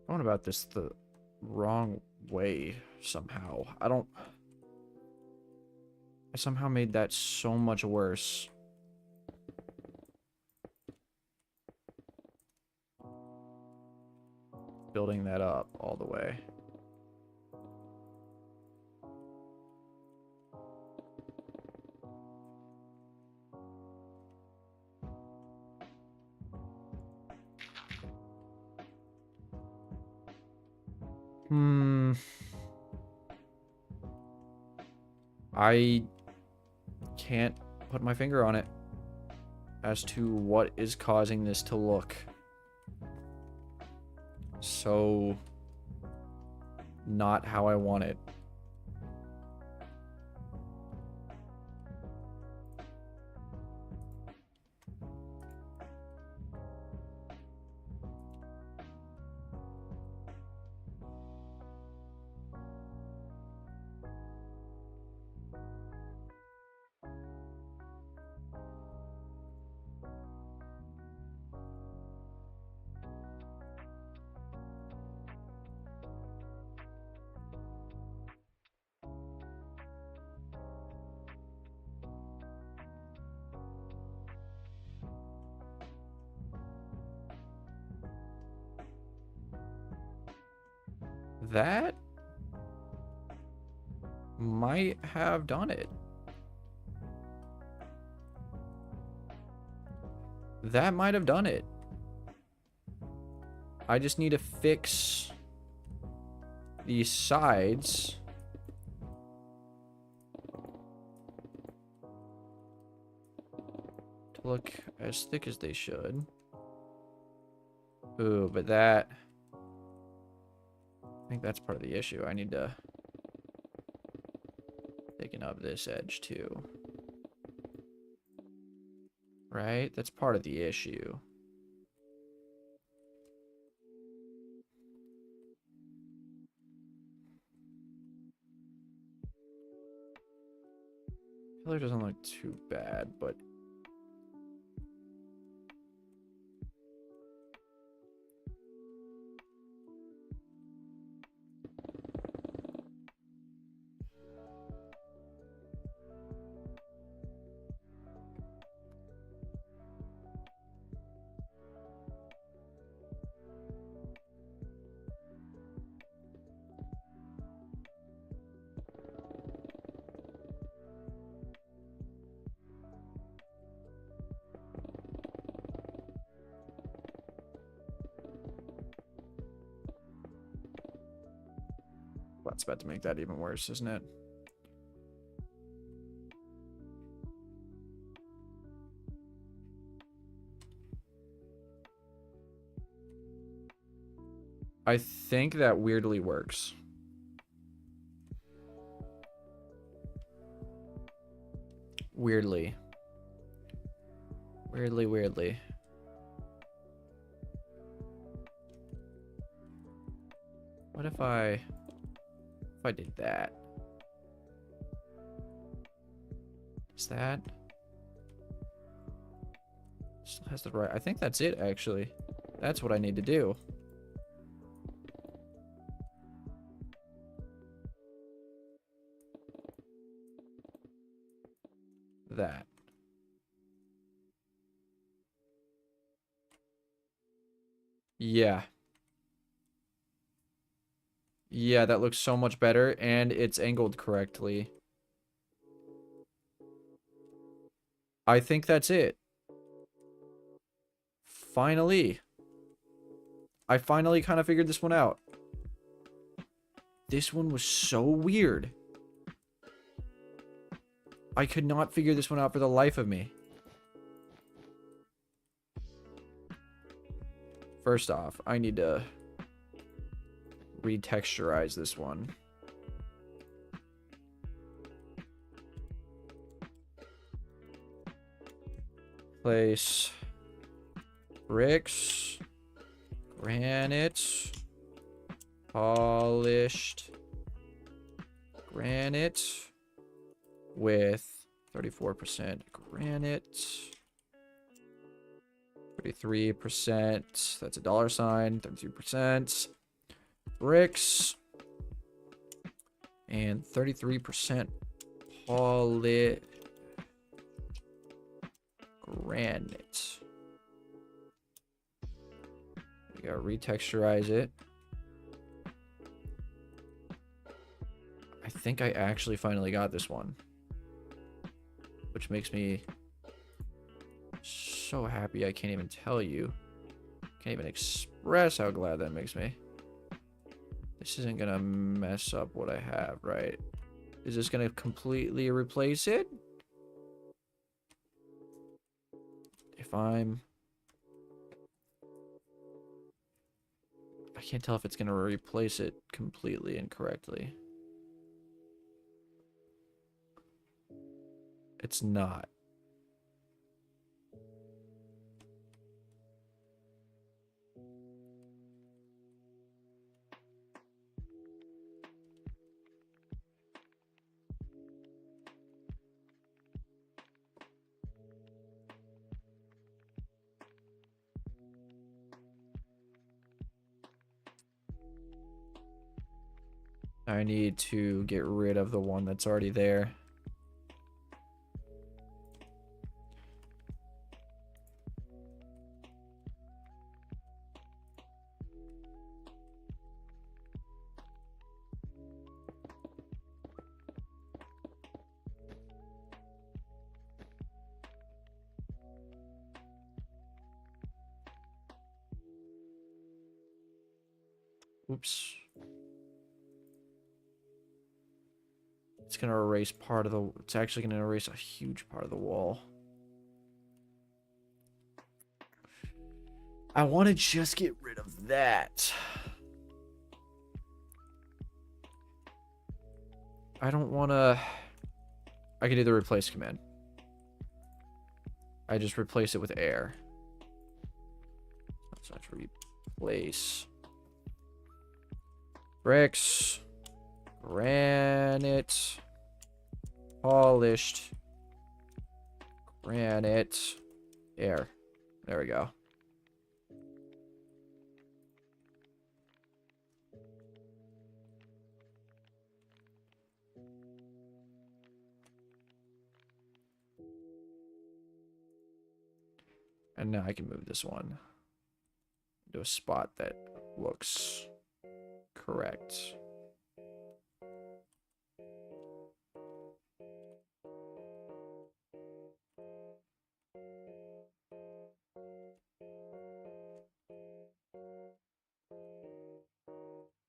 Going about this the wrong way somehow. I somehow made that so much worse. Building that up all the way. I can't put my finger on it as to what is causing this to look so not how I want it. That might have done it. That might have done it. I just need to fix these sides. To look as thick as they should. Ooh, but that... I think that's part of the issue. I need to thicken up this edge too. Right? That's part of the issue. Pillar doesn't look too bad, but... That's about to make that even worse, isn't it? I think that weirdly works. Weirdly. Weirdly. What if I did that? Is that still has the right? I think that's it actually. That's what I need to do. Yeah. Yeah, that looks so much better, and it's angled correctly. I think that's it. Finally. I finally kind of figured this one out. This one was so weird. I could not figure this one out for the life of me. First off, I need to retexturize this one. Place bricks, granite, polished granite with 34% granite, 33%, that's a dollar sign, 33% bricks, and 33% polished granite. We gotta retexturize it. I think I actually finally got this one, which makes me so happy I can't even tell you. Can't even express how glad that makes me. This isn't gonna mess up what I have, right? Is this gonna completely replace it? If I can't tell if it's gonna replace it completely incorrectly. It's not. I need to get rid of the one that's already there. Oops. It's gonna erase part of the... It's actually gonna erase a huge part of the wall. I want to just get rid of that. I don't want to... I can do the replace command. I just replace it with air. So let's replace bricks, granite, polished granite, air. There we go. And now I can move this one to a spot that looks correct.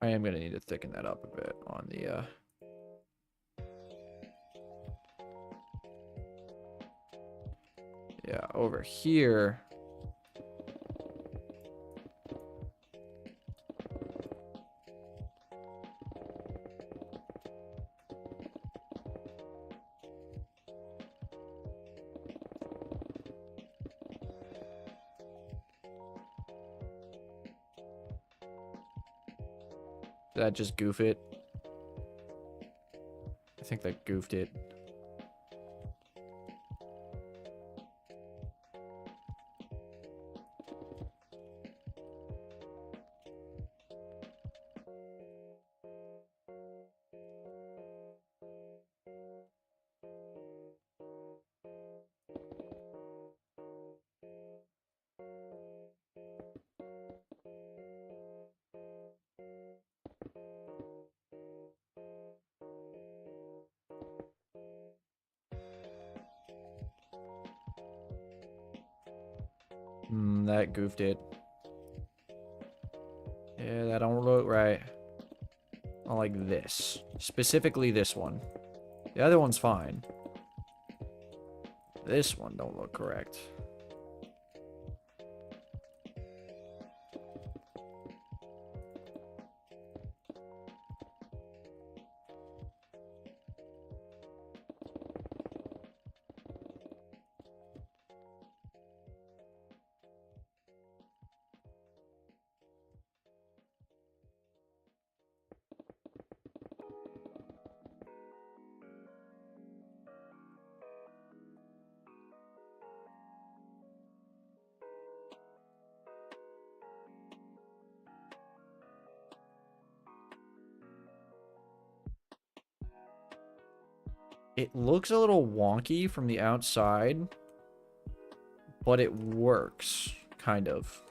I am going to need to thicken that up a bit on the... Yeah, over here... Did that just goof it? I think that goofed it. That goofed it. Yeah, that don't look right. I like this. Specifically this one. The other one's fine. This one don't look correct. It looks a little wonky from the outside, but it works, kind of.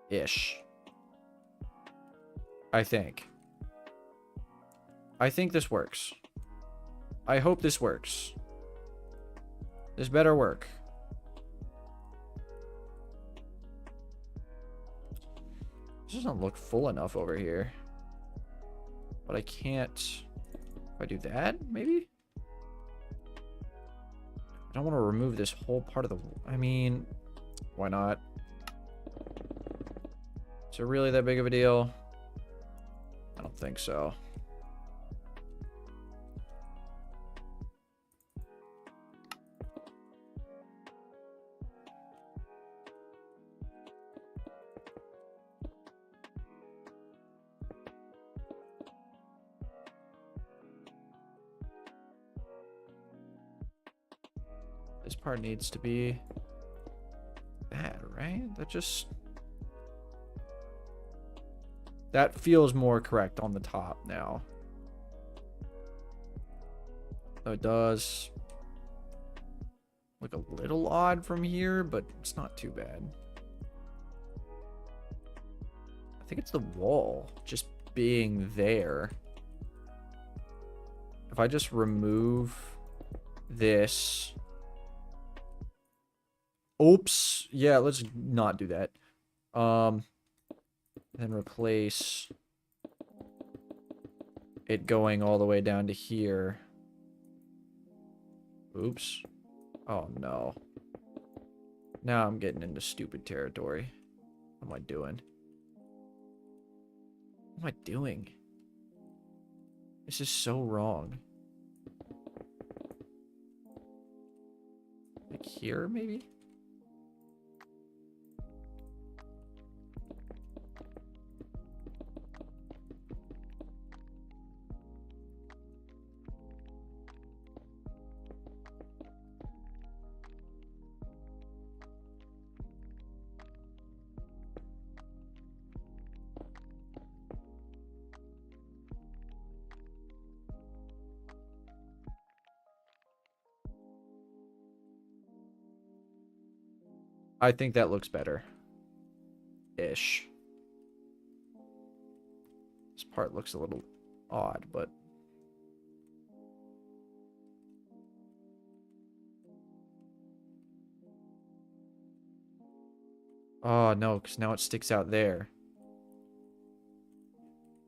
Ish. I think. I think this works. I hope this works. This better work. This doesn't look full enough over here. But I can't... If I do that, maybe? I don't want to remove this whole part of the... I mean, why not? Is it really that big of a deal? I don't think so. This part needs to be that, right? That feels more correct on the top now. Though it does look a little odd from here, but it's not too bad. I think it's the wall just being there. If I just remove this... Oops. Yeah, let's not do that. Then replace it going all the way down to here. Oops. Oh, no. Now I'm getting into stupid territory. What am I doing? What am I doing? This is so wrong. Like here, maybe? I think that looks better. Ish. This part looks a little odd, but... Oh, no, because now it sticks out there.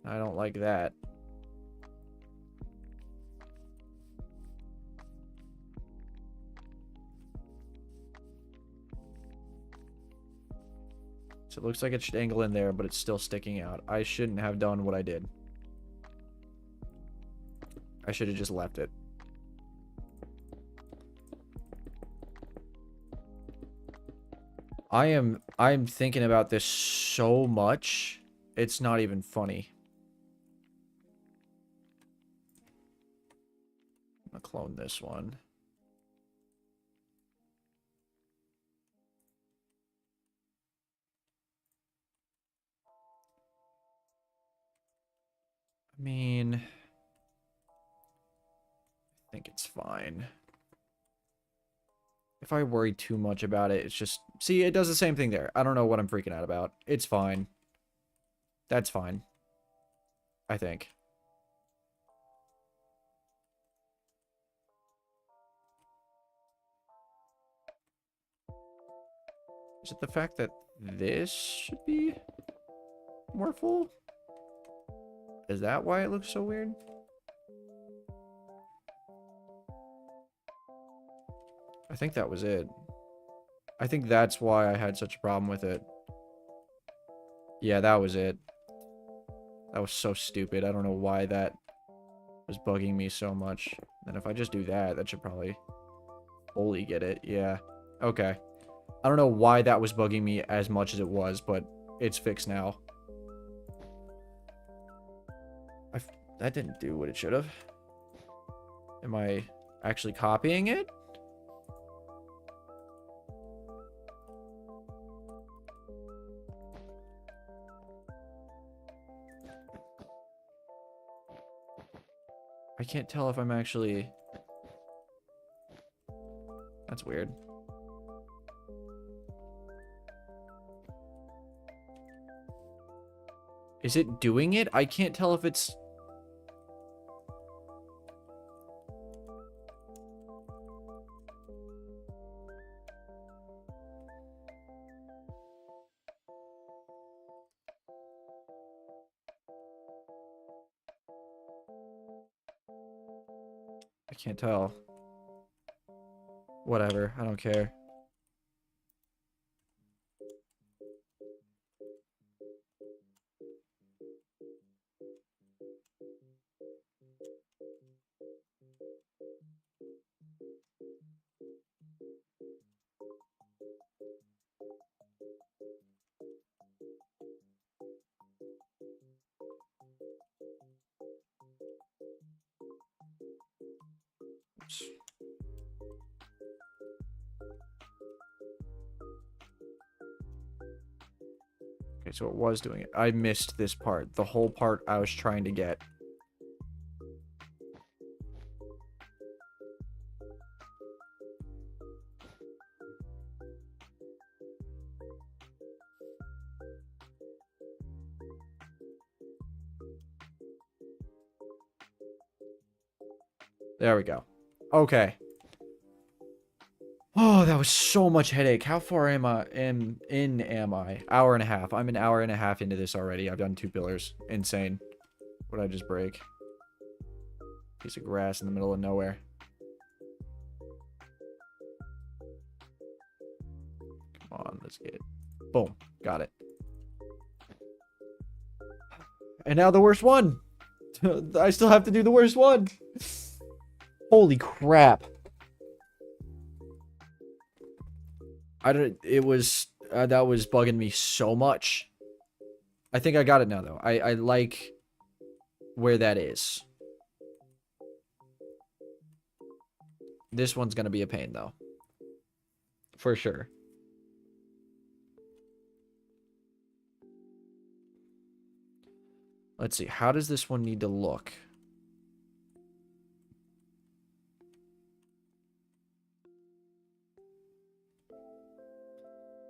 I don't like that. So it looks like it should angle in there, but it's still sticking out. I shouldn't have done what I did. I should have just left it. I'm thinking about this so much, it's not even funny. I'm gonna clone this one. I mean, I think it's fine. If I worry too much about it, it's just... See, it does the same thing there. I don't know what I'm freaking out about. It's fine. That's fine. I think. Is it the fact that this should be more full? Is that why it looks so weird? I think that was it. I think that's why I had such a problem with it. Yeah, that was it. That was so stupid. I don't know why that was bugging me so much. And if I just do that, that should probably fully get it. Yeah. Okay. I don't know why that was bugging me as much as it was, but it's fixed now. That didn't do what it should have. Am I actually copying it? I can't tell if I'm actually... That's weird. Is it doing it? I can't tell if it's... I can't tell. Whatever, I don't care. Oops. Okay, so it was doing it. I missed this part. The whole part I was trying to get. There we go. Okay. Oh, that was so much headache. How far am I? Am I? Hour and a half. I'm an hour and a half into this already. I've done 2 pillars. Insane. What'd I just break? Piece of grass in the middle of nowhere. Come on, let's get it. Boom. Got it. And now the worst one. I still have to do the worst one. Holy crap. It was, that was bugging me so much. I think I got it now, though. I like where that is. This one's gonna be a pain, though. For sure. Let's see. How does this one need to look?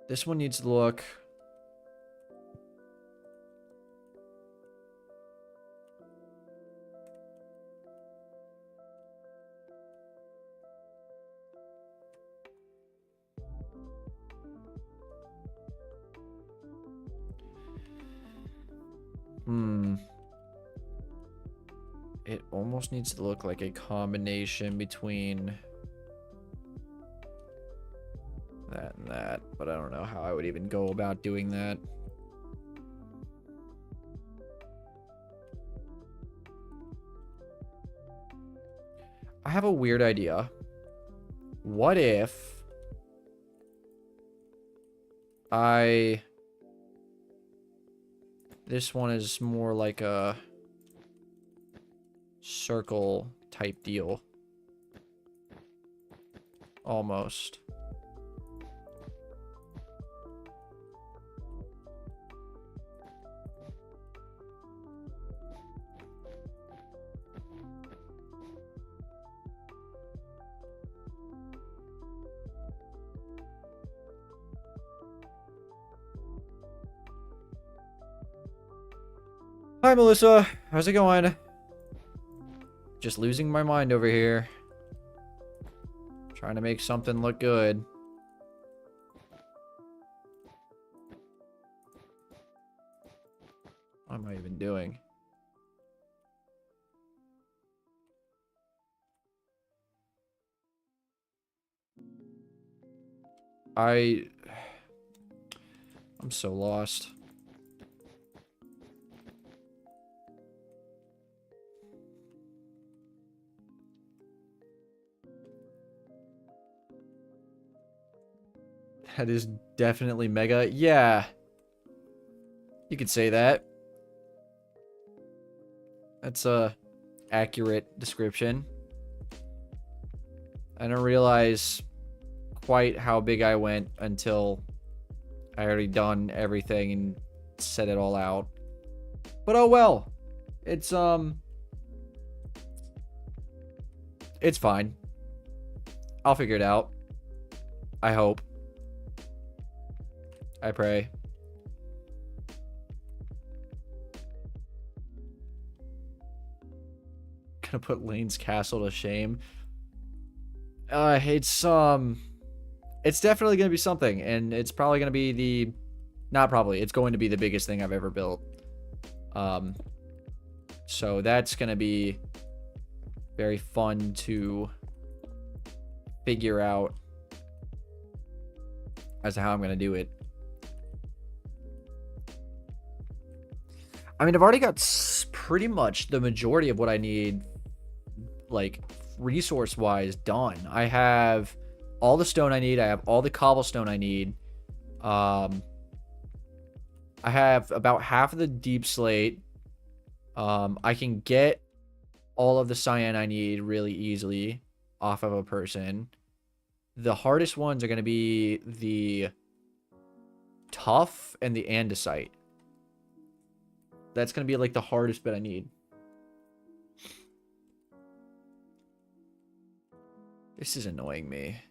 This one needs to look... It almost needs to look like a combination between that and that, but I don't know how I would even go about doing that. I have a weird idea. What if this one is more like a circle type deal. Almost. Hi, Melissa. How's it going? Just losing my mind over here. Trying to make something look good. What am I even doing? I'm so lost. That is definitely mega. Yeah. You could say that. That's a accurate description. I didn't realize quite how big I went until I already done everything and set it all out. But oh well. It's fine. I'll figure it out. I hope. I pray. Gonna put Lane's castle to shame. It's definitely gonna be something, and it's probably gonna be the, not probably, it's going to be the biggest thing I've ever built. So that's gonna be very fun to figure out as to how I'm gonna do it. I mean, I've already got pretty much the majority of what I need, like, resource-wise done. I have all the stone I need. I have all the cobblestone I need. I have about half of the deep slate. I can get all of the cyan I need really easily off of a person. The hardest ones are going to be the tough and the andesite. That's going to be like the hardest bit I need. This is annoying me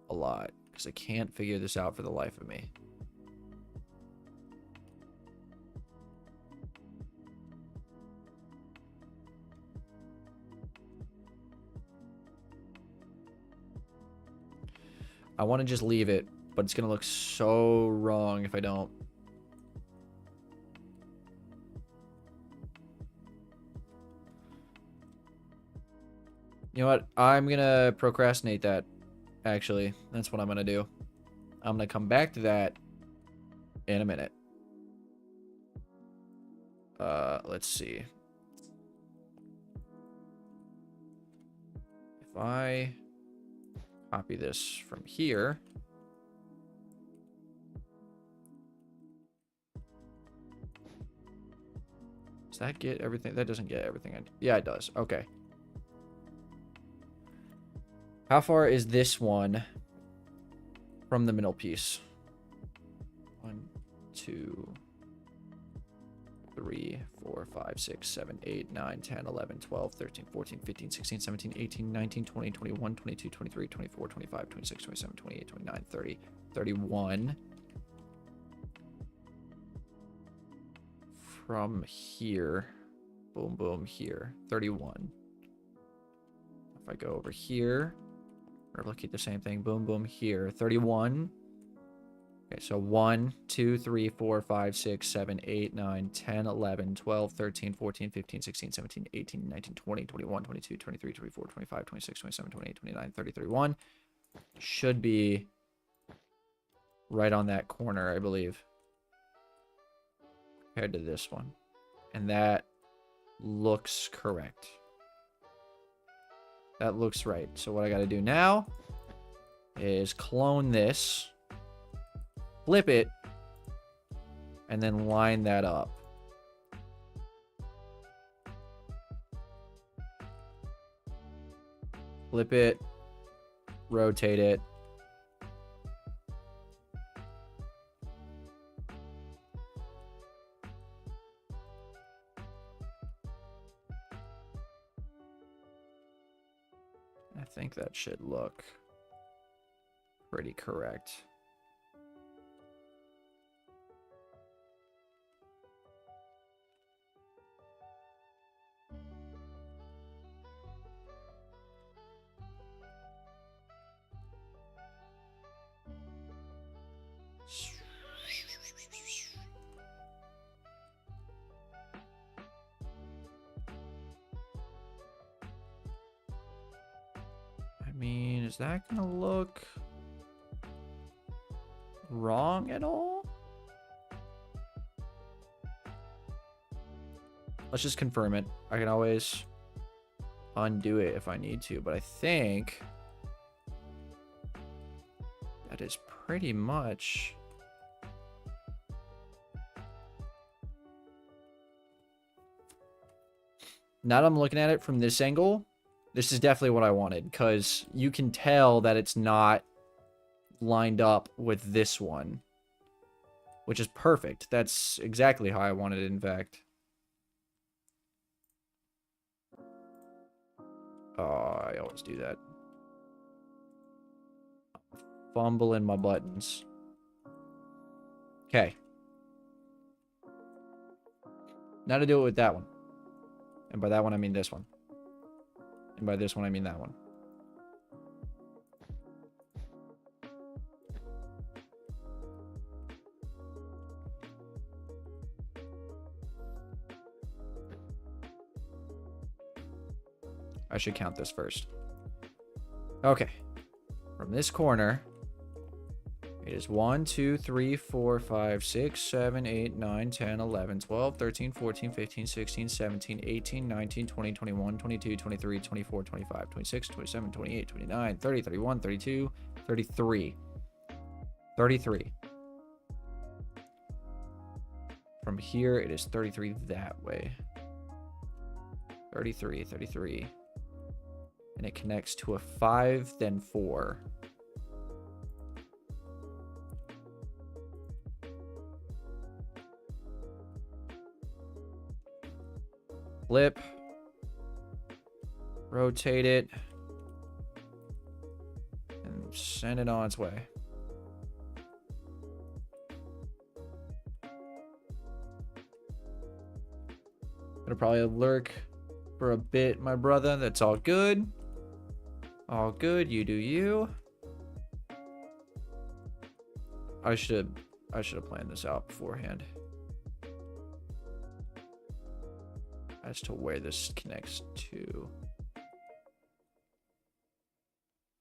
a lot because I can't figure this out for the life of me. I want to just leave it, but it's going to look so wrong if I don't. You know what? I'm going to procrastinate that, actually. That's what I'm going to do. I'm going to come back to that in a minute. Let's see. If I copy this from here. Does that get everything? That doesn't get everything. Yeah, it does. Okay. How far is this one from the middle piece? 1, 2, 3, 4, 5, 6, 7, 8, 9, 10, 11, 12, 13, 14, 15, 16, 17, 18, 19, 20, 21, 22, 23, 24, 25, 26, 27, 28, 29, 30, 31. From here. Boom, boom, here. 31. If I go over here, or look at the same thing. Boom, boom, here. 31. Okay, so 1, 2, 3, 4, 5, 6, 7, 8, 9, 10, 11, 12, 13, 14, 15, 16, 17, 18, 19, 20, 21, 22, 23, 24, 25, 26, 27, 28, 29, 30, 31. Should be right on that corner, I believe. Compared to this one. And that looks correct. That looks right. So what I got to do now is clone this, flip it, and then line that up. Flip it, rotate it. I think that should look pretty correct. is that gonna look wrong at all? Let's just confirm it. I can always undo it if I need to, but I think that is pretty much now that I'm looking at it from this angle, this is definitely what I wanted, because you can tell that it's not lined up with this one, which is perfect. That's exactly how I wanted it, in fact. Oh, I always do that. Fumbling my buttons. Okay. Now to do it with that one. And by that one, I mean this one. And by this one, I mean that one. I should count this first. Okay. From this corner, it is 1, 2, 3, 4, 5, 6, 7, 8, 9, 10, 11, 12, 13, 14, 15, 16, 17, 18, 19, 20, 21, 22, 23, 24, 25, 26, 27, 28, 29, 30, 31, 32, 33. 33. From here, it is 33 that way. 33, 33. And it connects to a 5, then 4. Flip. Rotate it. And send it on its way. Gonna probably lurk for a bit, my brother. That's all good. All good. You do you. I should have planned this out beforehand. As to where this connects to.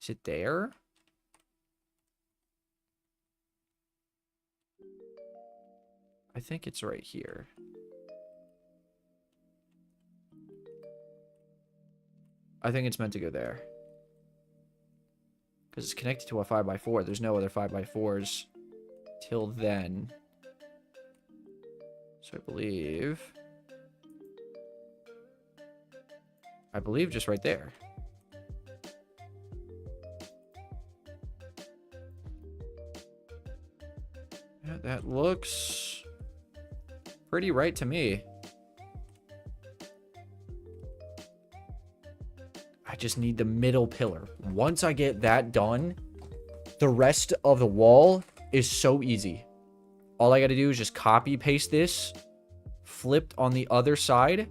Is it there? I think it's right here. I think it's meant to go there. Because it's connected to a 5x4. There's no other 5x4s till then. So I believe just right there. Yeah, that looks pretty right to me. I just need the middle pillar. Once I get that done, the rest of the wall is so easy. All I got to do is just copy paste this, flipped on the other side.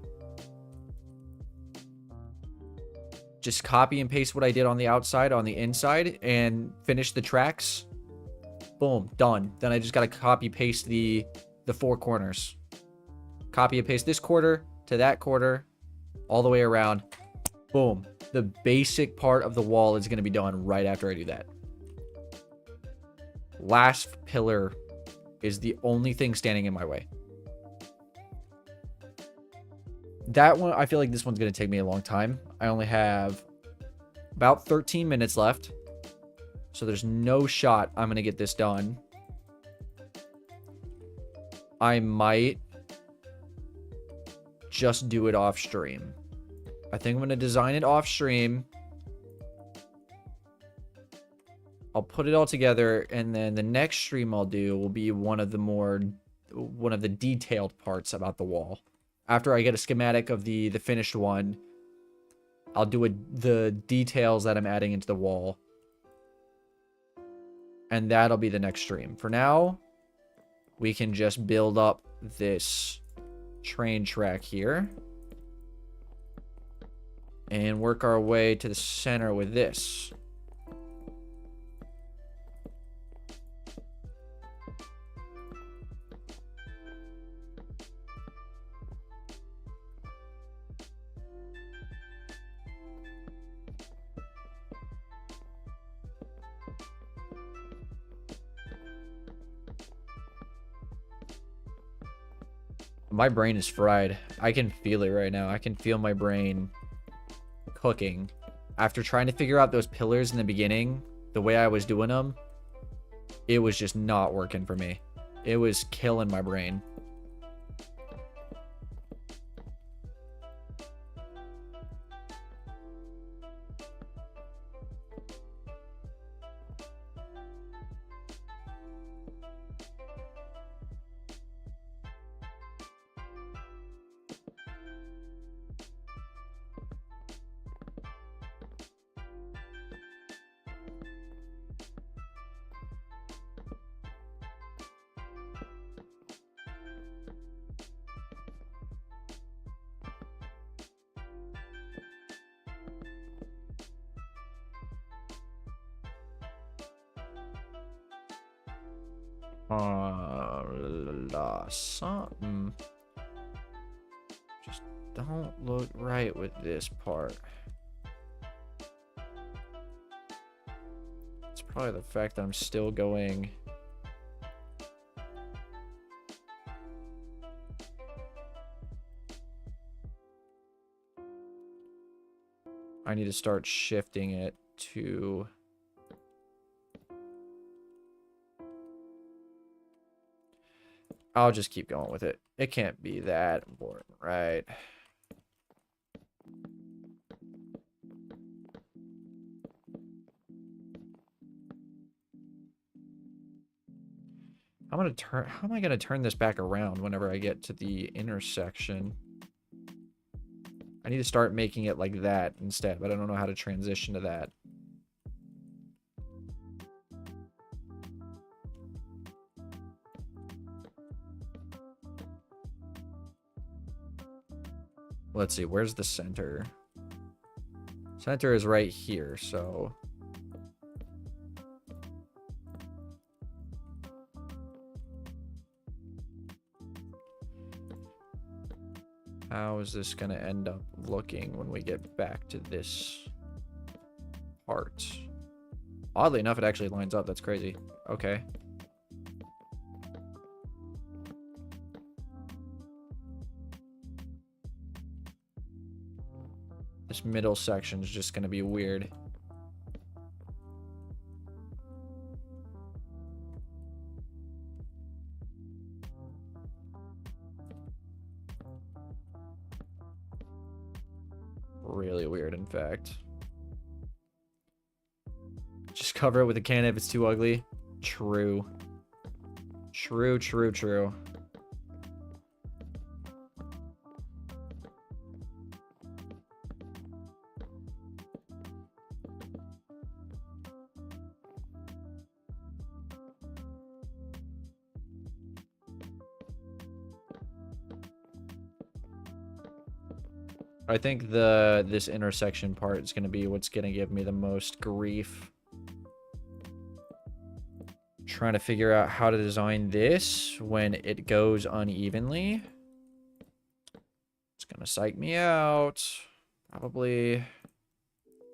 Just copy and paste what I did on the outside on the inside and finish the tracks. Boom, done. Then I just got to copy paste the 4 corners. Copy and paste this quarter to that quarter all the way around. Boom. The basic part of the wall is going to be done right after I do that. Last pillar is the only thing standing in my way. That one, I feel like this one's going to take me a long time. I only have about 13 minutes left. So there's no shot I'm going to get this done. I might just do it off stream. I think I'm going to design it off stream. I'll put it all together, and then the next stream I'll do will be one of the detailed parts about the wall. After I get a schematic of the finished one, I'll do the details that I'm adding into the wall. And that'll be the next stream. For now, we can just build up this train track here. And work our way to the center with this. My brain is fried. I can feel it right now. I can feel my brain cooking. After trying to figure out those pillars in the beginning, the way I was doing them, it was just not working for me. It was killing my brain. Something just don't look right with this part. It's probably the fact that I'm still going. I need to start shifting it to. I'll just keep going with it. It can't be that important, right? I'm gonna turn. How am I gonna turn this back around whenever I get to the intersection? I need to start making it like that instead, but I don't know how to transition to that. Let's see, where's the center? Center is right here, so. How is this gonna end up looking when we get back to this part? Oddly enough, it actually lines up. That's crazy. Okay. This middle section is just gonna be weird. Really weird, in fact. Just cover it with a can if it's too ugly. True. True, true, true. I think this intersection part is going to be what's going to give me the most grief. Trying to figure out how to design this when it goes unevenly. It's going to psych me out. Probably.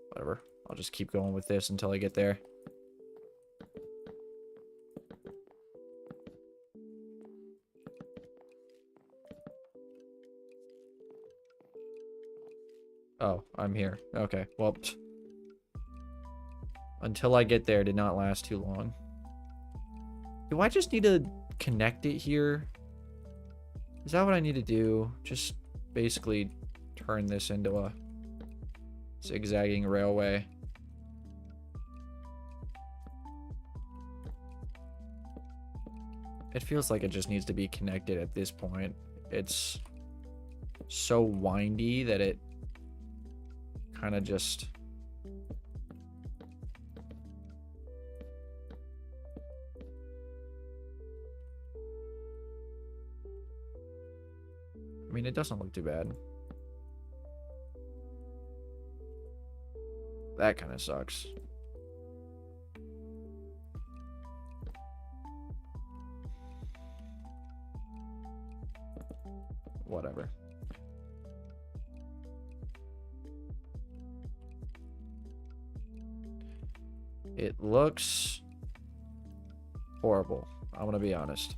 Whatever. I'll just keep going with this until I get there. Oh, I'm here. Okay, well. Until I get there did not last too long. Do I just need to connect it here? Is that what I need to do? Just basically turn this into a zigzagging railway. It feels like it just needs to be connected at this point. It's so windy that it kind of just... I mean, it doesn't look too bad. That kind of sucks. Whatever. It looks horrible. I'm gonna be honest.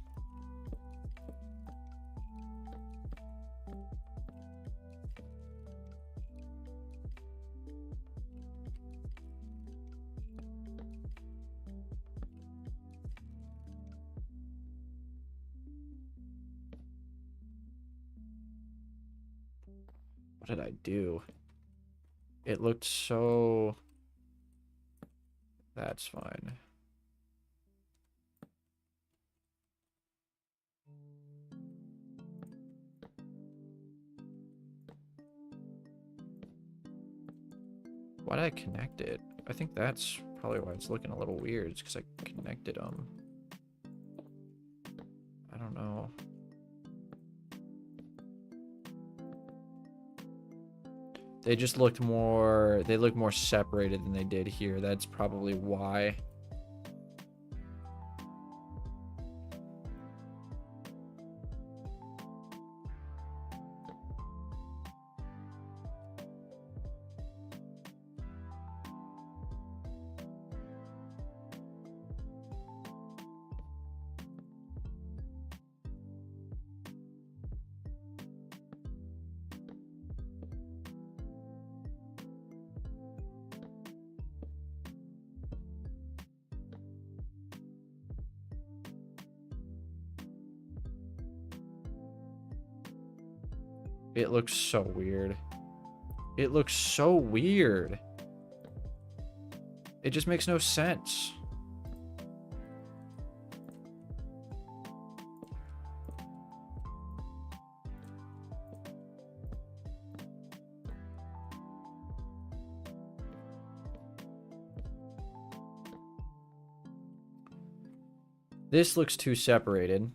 did I do? It looked so... That's fine. Why did I connect it? I think that's probably why it's looking a little weird. It's because I connected them. I don't know. They just looked more... They look more separated than they did here. That's probably why. It looks so weird. It looks so weird. It just makes no sense. This looks too separated.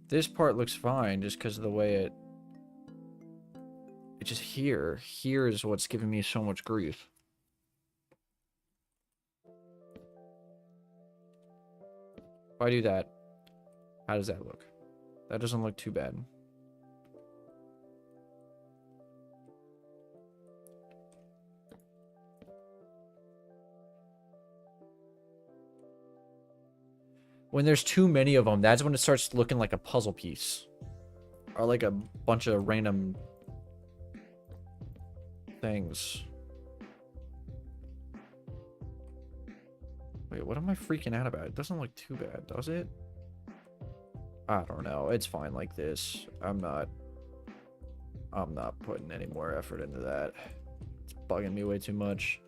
This part looks fine just because of the way it just here is what's giving me so much grief. If I do that, how does that look? That doesn't look too bad. When there's too many of them, that's when it starts looking like a puzzle piece. Or like a bunch of random things. Wait, what am I freaking out about? It doesn't look too bad, does it? I don't know. It's fine like this. I'm not putting any more effort into that. It's bugging me way too much.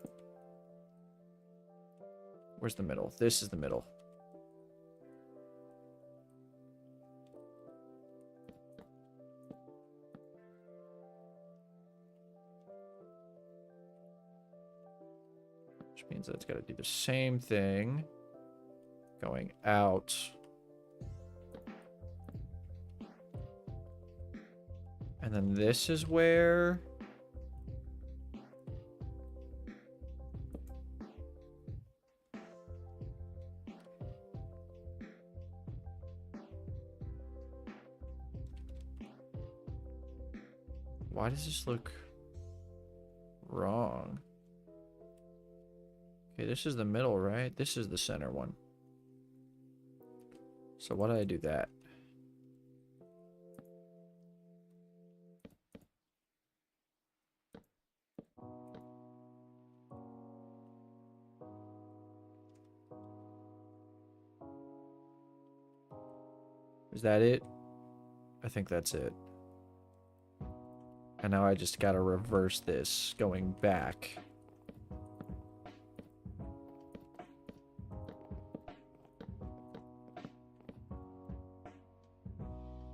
Where's the middle? This is the middle. Which means that it's got to do the same thing. Going out. And then this is where... Why does this look wrong? Okay, this is the middle, right? This is the center one. So why did I do that? Is that it? I think that's it. And now I just gotta reverse this, going back.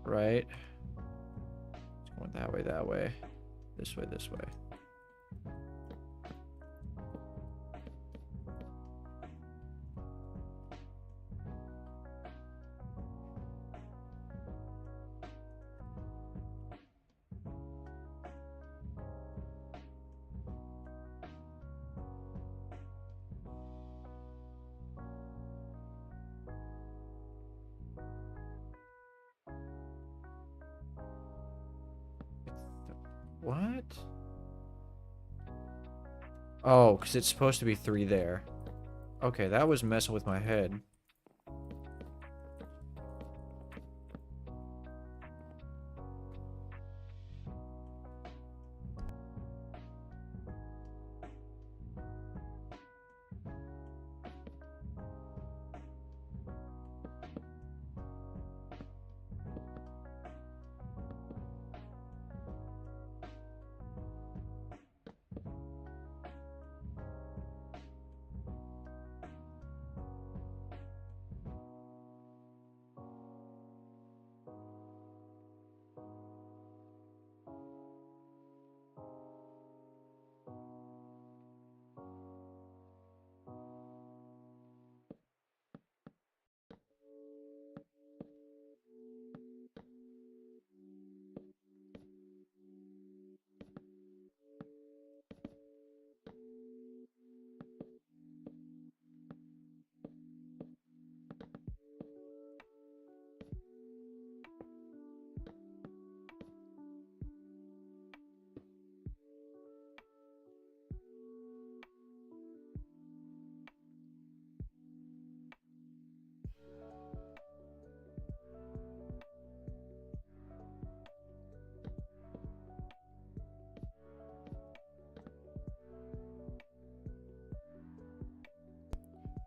Right? It's going that way. This way, this way. What? Oh, because it's supposed to be 3 there. Okay, that was messing with my head.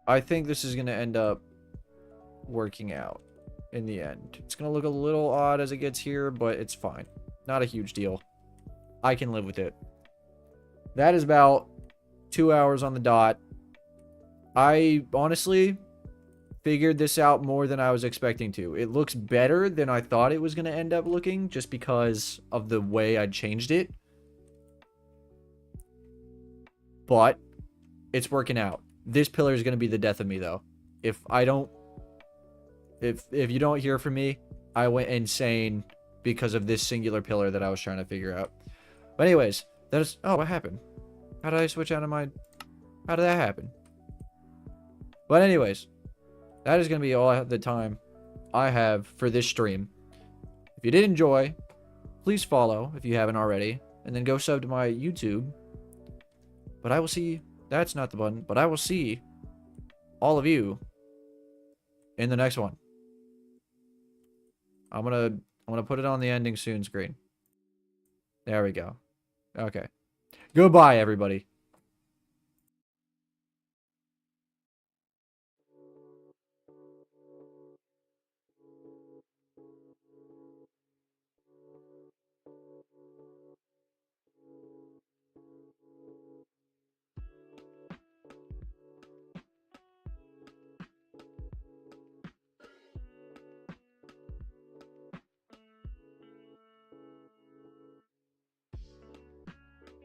I think this is going to end up working out in the end. It's going to look a little odd as it gets here, but it's fine. Not a huge deal. I can live with it. That is about 2 hours on the dot. I honestly figured this out more than I was expecting to. It looks better than I thought it was going to end up looking just because of the way I changed it. But it's working out. This pillar is going to be the death of me, though. If you don't hear from me, I went insane because of this singular pillar that I was trying to figure out. But anyways, that is... Oh, what happened? How did I switch out of my... How did that happen? But anyways, that is going to be all the time I have for this stream. If you did enjoy, please follow if you haven't already. And then go sub to my YouTube. But I will see... That's not the button. But I will see all of you in the next one. I'm gonna put it on the ending soon screen. There we go. Okay. Goodbye, everybody.